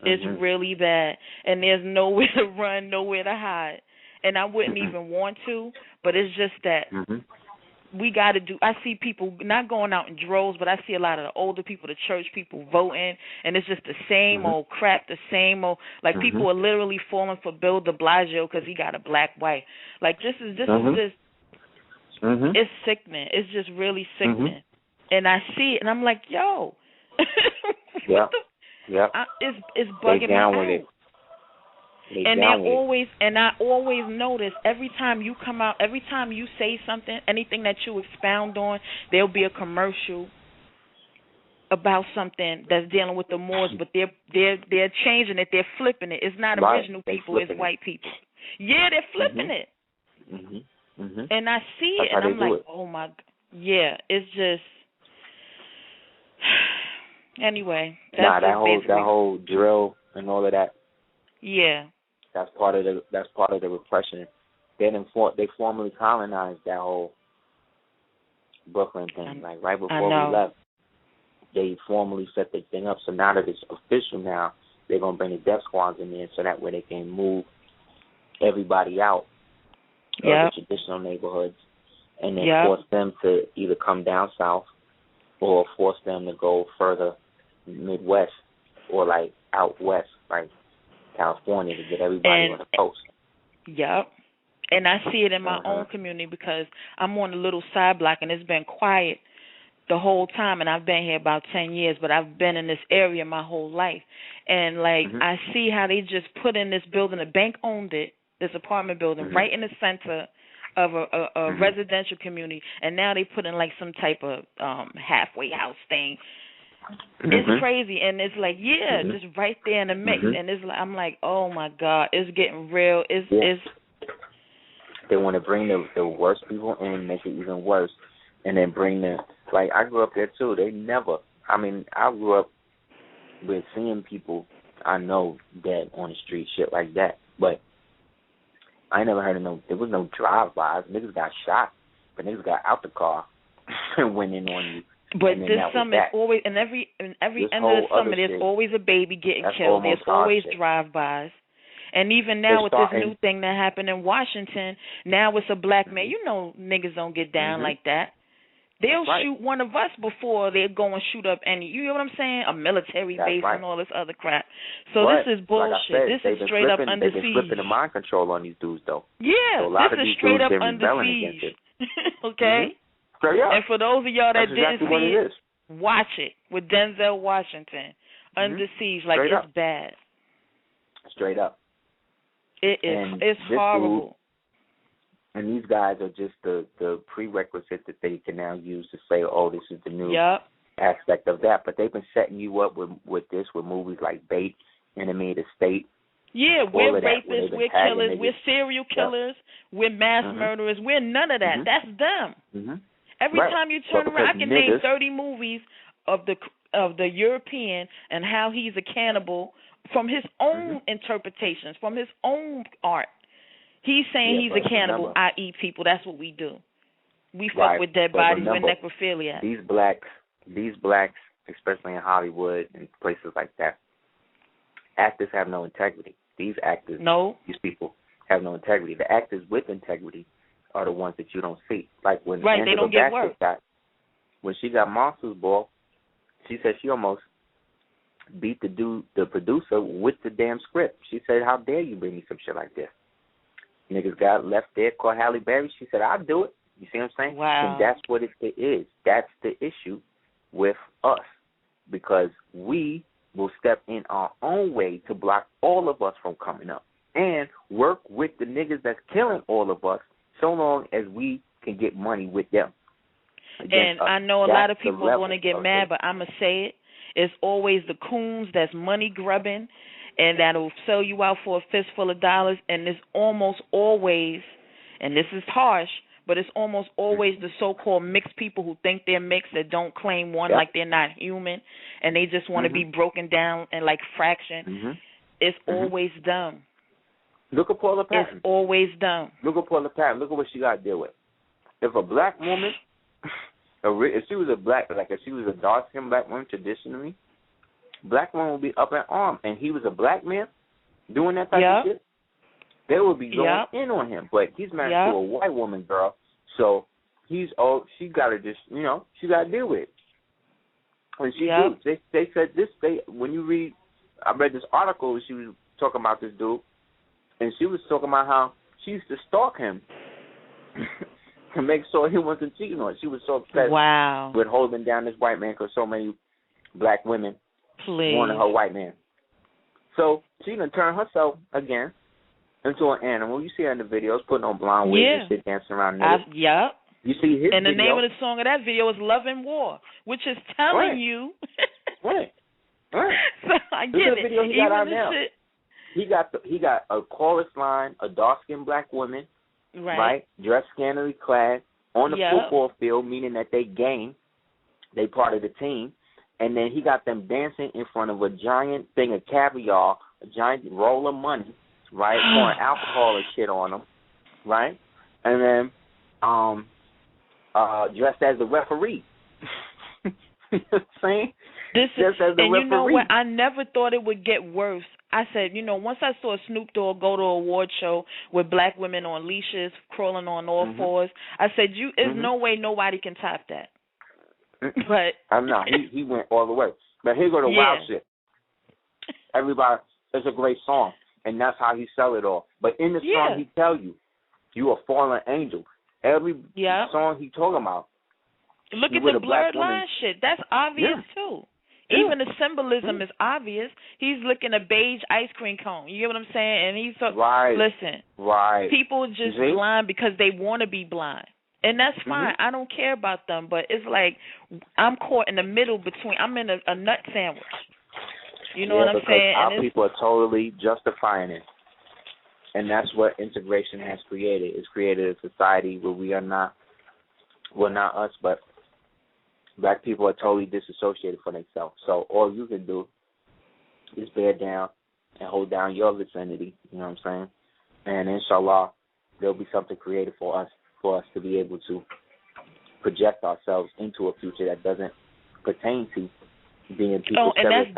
Speaker 4: It's really bad. And there's nowhere to run, nowhere to hide. And I wouldn't even want to, but it's just that we got to do. I see people not going out in droves, but I see a lot of the older people, the church people voting, and it's just the same old crap, the same old, like people are literally falling for Bill de Blasio because he got a black wife. Like this is it's sickening. It's just really sickening. And I see it, and I'm like, yo. It's bugging me out. And I always notice every time you come out, every time you say something, anything that you expound on, there'll be a commercial about something that's dealing with the Moors, but they're changing it, they're flipping it. It's not original people, it's white people. Yeah, they're flipping it. And I see it, and I'm like, oh my, it's just. Anyway, that's
Speaker 1: that whole drill and all of that.
Speaker 4: Yeah.
Speaker 1: That's part of the repression. They formally colonized that whole Brooklyn thing. Like right before we left, they formally set the thing up. So now that it's official, now they're gonna bring the death squads in there, so that way they can move everybody out of the traditional neighborhoods, and then force them to either come down south or force them to go further Midwest or like out west, like California, to get everybody on the coast.
Speaker 4: Yep. And I see it in my own community because I'm on a little side block and it's been quiet the whole time, and I've been here about 10 years, but I've been in this area my whole life. And, like, I see how they just put in this building, the bank owned it, this apartment building, right in the center of a residential community, and now they put in, like, some type of halfway house thing. It's crazy, and it's like, just right there in the mix, and it's like, I'm like, oh, my God, it's getting real. It's
Speaker 1: They want to bring the worst people in, make it even worse, and then bring the, like, I grew up there too. They never, I grew up with seeing people I know dead on the street, shit like that. But I never heard of there was no drive-bys. Niggas got shot, but niggas got out the car and went in on you.
Speaker 4: But this summer is always, in every end of the summer, there's always a baby getting killed. There's always drive-bys. And even now with this new thing that happened in Washington, now it's a black man. You know niggas don't get down like that. They'll shoot one of us before they go and shoot up any, you know what I'm saying? A military base and all this other crap. So this is bullshit. Like said, this is straight up under siege. They've been flipping the mind control on these dudes, though. Yeah, so this is straight up under siege. Okay? Straight up. And for those of y'all that didn't see it, watch it with Denzel Washington. Under siege, like it's bad. Straight up. It is. It's horrible. Dude, and these guys are just the prerequisite that they can now use to say, oh, this is the new aspect of that. But they've been setting you up with movies like Bait, Enemy of the State. Yeah, we're rapists, we're killers, we're serial killers, we're mass murderers, we're none of that. That's them. Every time you turn around, I can name 30 movies of the European and how he's a cannibal from his own interpretations, from his own art. He's saying he's a cannibal. I eat people. That's what we do. We fuck with dead bodies. We're necrophiliacs. These blacks, especially in Hollywood and places like that, actors have no integrity. These people have no integrity. The actors with integrity are the ones that you don't see. Like when Angela they don't get work. When she got Monsters Ball, she said she almost beat the producer with the damn script. She said, "How dare you bring me some shit like this?" Niggas got left there, called Halle Berry. She said, "I'll do it." You see what I'm saying? Wow. And that's what it is. That's the issue with us, because we will step in our own way to block all of us from coming up and work with the niggas that's killing all of us so long as we can get money with them. And I know a lot of people are going to get mad, but I'm going to say it. It's always the coons that's money grubbing and that'll sell you out for a fistful of dollars. And it's almost always, and this is harsh, but it's almost always the so-called mixed people who think they're mixed that don't claim one, like they're not human, and they just want to be broken down and like fraction. It's always them. Look at Paula Patton. It's always them. Look at Paula Patton. Look at what she got to deal with. If a black woman, if she was a dark-skinned black woman traditionally, black woman would be up in arms, and he was a black man doing that type of shit, they would be going in on him. But he's married to a white woman, girl, so she got to just, she got to deal with it. And she do. They said this, when you read, I read this article, she was talking about this dude, and she was talking about how she used to stalk him to make sure he wasn't cheating on her. She was so upset with holding down this white man because so many black women wanted her white man. So she done turned herself again into an animal. You see her in the videos putting on blonde wigs and shit, dancing around there. You see his and the name of the song of that video is Love and War, which is telling you. Right. So I get it. Video he got out now. He got a chorus line, a dark-skinned black woman, right? Dressed scantily clad on the football field, meaning that they gang, they part of the team, and then he got them dancing in front of a giant thing of caviar, a giant roll of money, right? Pouring alcohol and shit on them, right? And then dressed as the referee. You know what I'm saying? Just as the referee. You know what? I never thought it would get worse. I said, once I saw Snoop Dogg go to an award show with black women on leashes, crawling on all fours, I said, there's no way nobody can top that. But I'm not. He went all the way. But here go the wild shit.
Speaker 1: Everybody, it's a great song, and that's how he sell it all. But in the song, he tell you, you a fallen angel. Every song he talking about.
Speaker 4: Look at the blurred line shit. That's obvious too.
Speaker 1: Yeah.
Speaker 4: Even the symbolism is obvious. He's looking a beige ice cream cone. You get what I'm saying? And he's listen.
Speaker 1: Right.
Speaker 4: People just blind because they want to be blind. And that's fine. I don't care about them. But it's like I'm caught in the middle between. I'm in a nut sandwich. You know what I'm saying?
Speaker 1: Our people are totally justifying it. And that's what integration has created. It's created a society where we are not, well, not us, but black people are totally disassociated from themselves. So all you can do is bear down and hold down your vicinity, you know what I'm saying? And inshallah, there'll be something created for us to be able to project ourselves into a future that doesn't pertain to being people.
Speaker 4: Oh, and that's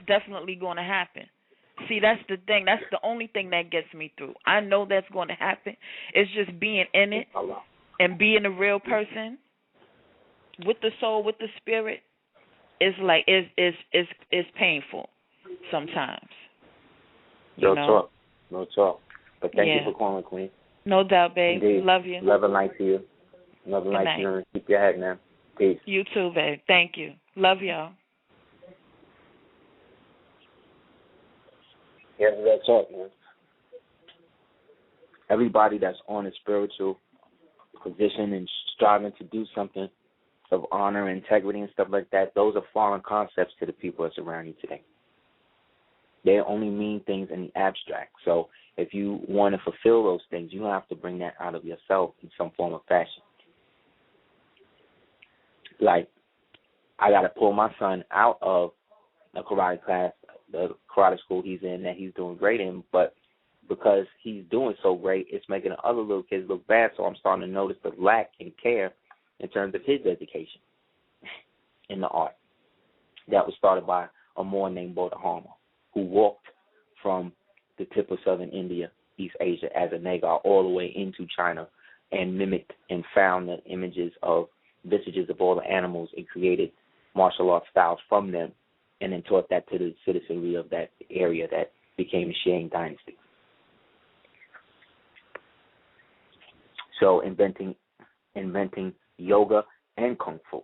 Speaker 4: definitely going to happen. See, that's the thing. That's the only thing that gets me through. I know that's going to happen. It's just being in it and being a real person with the soul, with the spirit. Is like is painful sometimes.
Speaker 1: No talk. But thank you for calling, Queen.
Speaker 4: No doubt, babe.
Speaker 1: Indeed.
Speaker 4: Love you.
Speaker 1: Love and light to you. Love and light to you. Keep your head, man. Peace.
Speaker 4: You too, babe. Thank you. Love y'all.
Speaker 1: Here's that talk, man. Everybody that's on a spiritual position and striving to do something of honor, integrity, and stuff like that, those are foreign concepts to the people that's around you today. They only mean things in the abstract. So if you want to fulfill those things, you have to bring that out of yourself in some form or fashion. Like, I got to pull my son out of a karate class, the karate school he's in, that he's doing great in, but because he's doing so great, it's making the other little kids look bad, so I'm starting to notice the lack in care in terms of his education in the art. That was started by a Moor named Bodhidharma, who walked from the tip of southern India, East Asia, as a Nagar all the way into China and mimicked and found the images of visages of all the animals and created martial arts styles from them, and then taught that to the citizenry of that area that became the Shang dynasty. So inventing yoga and kung fu,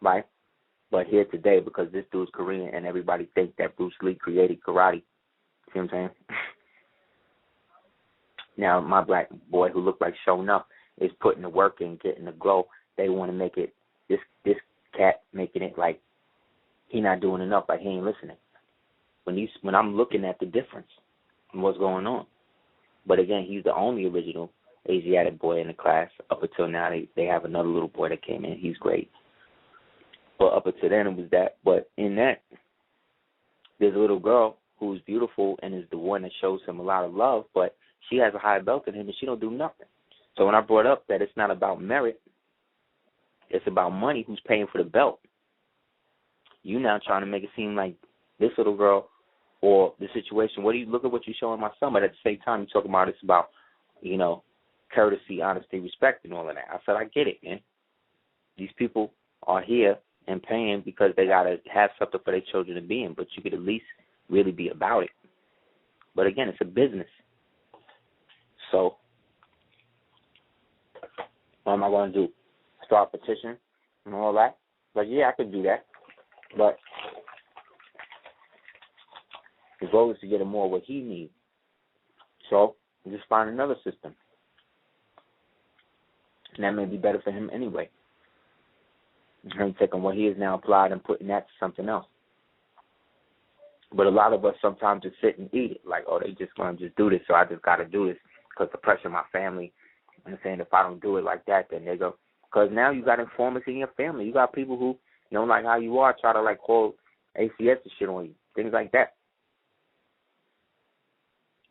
Speaker 1: right? But here today, because this dude's Korean and everybody thinks that Bruce Lee created karate, see what I'm saying? Now my black boy who looked like showing up is putting the work in, getting the glow. They want to make it, this cat making it like he not doing enough, like he ain't listening. When I'm looking at the difference and what's going on. But again, he's the only original Asiatic boy in the class. Up until now, they have another little boy that came in. He's great. But up until then, it was that. But in that, there's a little girl who's beautiful and is the one that shows him a lot of love, but she has a higher belt than him and she don't do nothing. So when I brought up that it's not about merit, it's about money, who's paying for the belt, you now trying to make it seem like this little girl or the situation, look at what you're showing my son, but at the same time you're talking about it's about, courtesy, honesty, respect, and all of that. I said, I get it, man. These people are here and paying because they got to have something for their children to be in, but you could at least really be about it. But again, it's a business. So what am I going to do? Start a petition and all that? But yeah, I could do that. But the goal is to get him more what he needs. So just find another system. And that may be better for him anyway. Him taking what he has now applied and putting that to something else. But a lot of us sometimes just sit and eat it. Like, oh, they just going to just do this, so I just got to do this because the pressure of my family. And saying if I don't do it like that, then they go. Because now you got informants in your family. You got people who don't like how you are, try to like call ACS and shit on you. Things like that.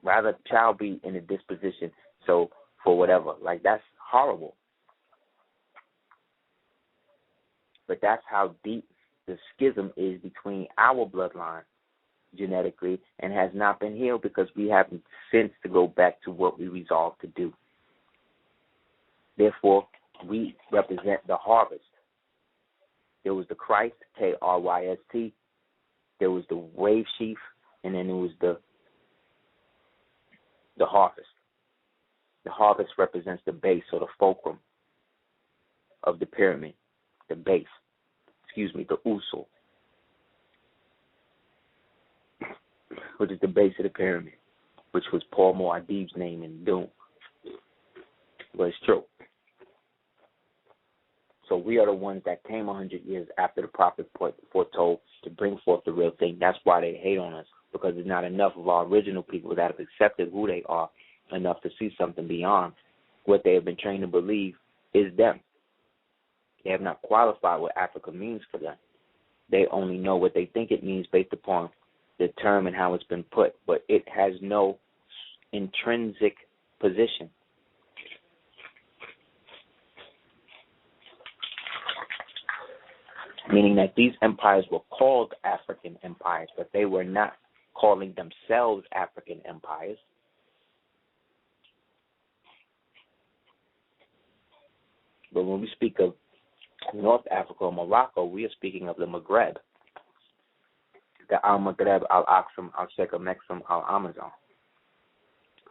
Speaker 1: Rather the child be in a disposition, so for whatever. Like, that's horrible. But that's how deep the schism is between our bloodline genetically and has not been healed because we haven't since to go back to what we resolved to do. Therefore, we represent the harvest. There was the Christ, K-R-Y-S-T. there was the wave sheaf, and then there was the harvest. The harvest represents the base or the fulcrum of the pyramid, the base, the usul, which is the base of the pyramid, which was Paul Muad'Dib's name in Doom. But it's true. So we are the ones that came 100 years after the prophet foretold to bring forth the real thing. That's why they hate on us, because there's not enough of our original people that have accepted who they are enough to see something beyond what they have been trained to believe is them. They have not qualified what Africa means for them. They only know what they think it means based upon the term and how it's been put, but it has no intrinsic position. Meaning that these empires were called African empires, but they were not calling themselves African empires. But when we speak of North Africa or Morocco, we are speaking of the Maghreb, the Al-Maghreb, Al-Aqsam, Al-Sheikh, Al-Mexam, Al-Amazon,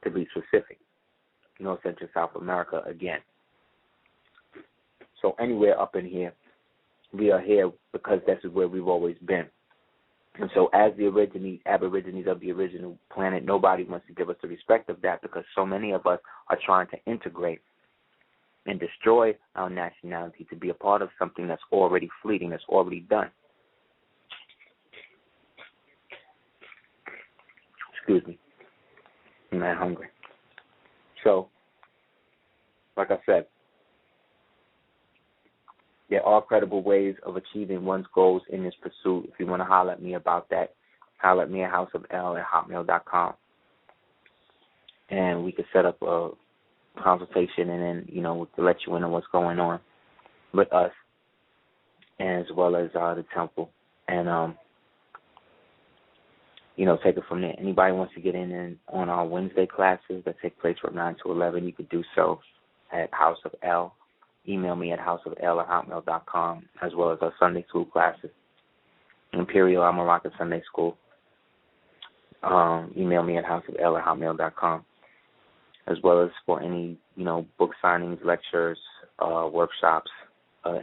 Speaker 1: to be specific. North Central South America again. So anywhere up in here, we are here because this is where we've always been. And so as the aborigines of the original planet, nobody wants to give us the respect of that, because so many of us are trying to integrate and destroy our nationality to be a part of something that's already fleeting, that's already done. Excuse me. I'm not hungry. So, like I said, there are credible ways of achieving one's goals in this pursuit. If you want to holler at me about that, holler at me at houseofl@hotmail.com. And we could set up a consultation, and then, we can let you in on what's going on with us, as well as the temple, and take it from there. Anybody wants to get in on our Wednesday classes that take place from 9 to 11, you could do so at House of L. Email me at houseofl@hotmail.com, as well as our Sunday school classes, Imperial Al-Moroccan Sunday School. Email me at houseofl@hotmail.com. As well as for any, book signings, lectures, workshops,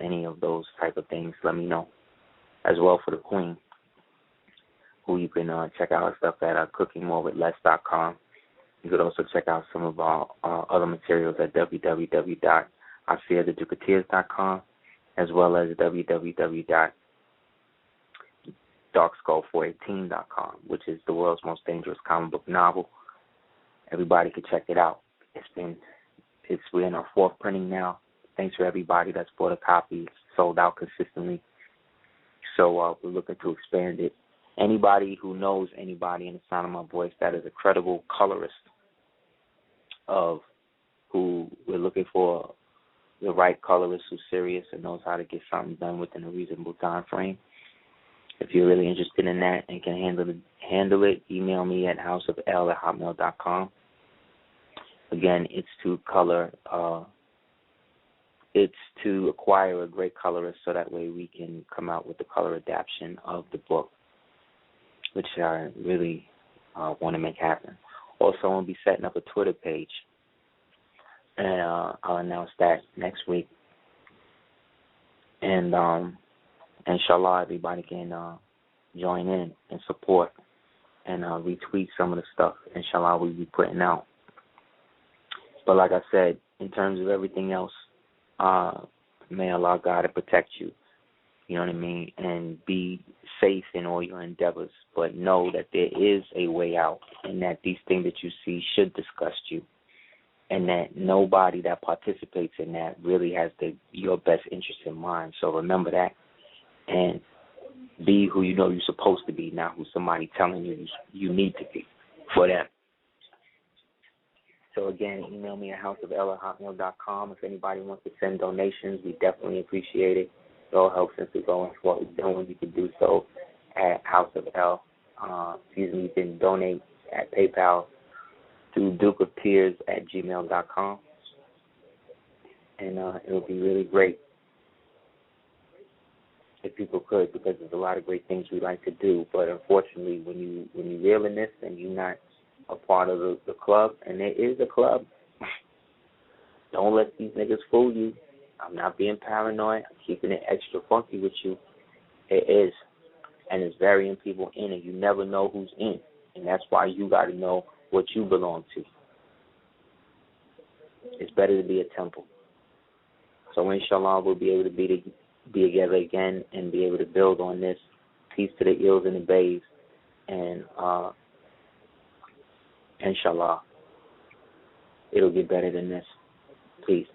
Speaker 1: any of those type of things, let me know. As well for the Queen, who you can check out our stuff at cookingmorewithless.com. You could also check out some of our other materials at www.aseertheducateers.com, as well as www.darkskull418.com, which is the world's most dangerous comic book novel. Everybody could check it out. We're in our 4th printing now. Thanks for everybody that's bought a copy. It's sold out consistently. So we're looking to expand it. Anybody who knows anybody in the sound of my voice that is a credible colorist of who we're looking for, the right colorist who's serious and knows how to get something done within a reasonable time frame. If you're really interested in that and can handle it, email me at houseofl@hotmail.com. Again, it's to acquire a great colorist, so that way we can come out with the color adaptation of the book, which I really want to make happen. Also, I'm going to be setting up a Twitter page, and I'll announce that next week. And inshallah, everybody can join in and support and retweet some of the stuff, inshallah, we'll be putting out. But like I said, in terms of everything else, may Allah guide and protect you. You know what I mean? And be safe in all your endeavors. But know that there is a way out, and that these things that you see should disgust you. And that nobody that participates in that really has your best interest in mind. So remember that. And be who you know you're supposed to be, not who somebody telling you need to be for them. So again, email me at houseofl@hotmail.com. If anybody wants to send donations, we definitely appreciate it. It all helps us to go into what we're doing. You can do so at House of L. You can donate at PayPal to dukeoftears@gmail.com. And it'll be really great. if people could, because there's a lot of great things we like to do. But unfortunately, when you reel in this and you're not a part of the club, and there is a club, don't let these niggas fool you. I'm not being paranoid. I'm keeping it extra funky with you. It is. And it's varying people in, and you never know who's in. And that's why you got to know what you belong to. It's better to be a temple. So inshallah, we'll be able to be together again and be able to build on this. Peace to the ills and the bays. And inshallah, it'll get better than this. Peace.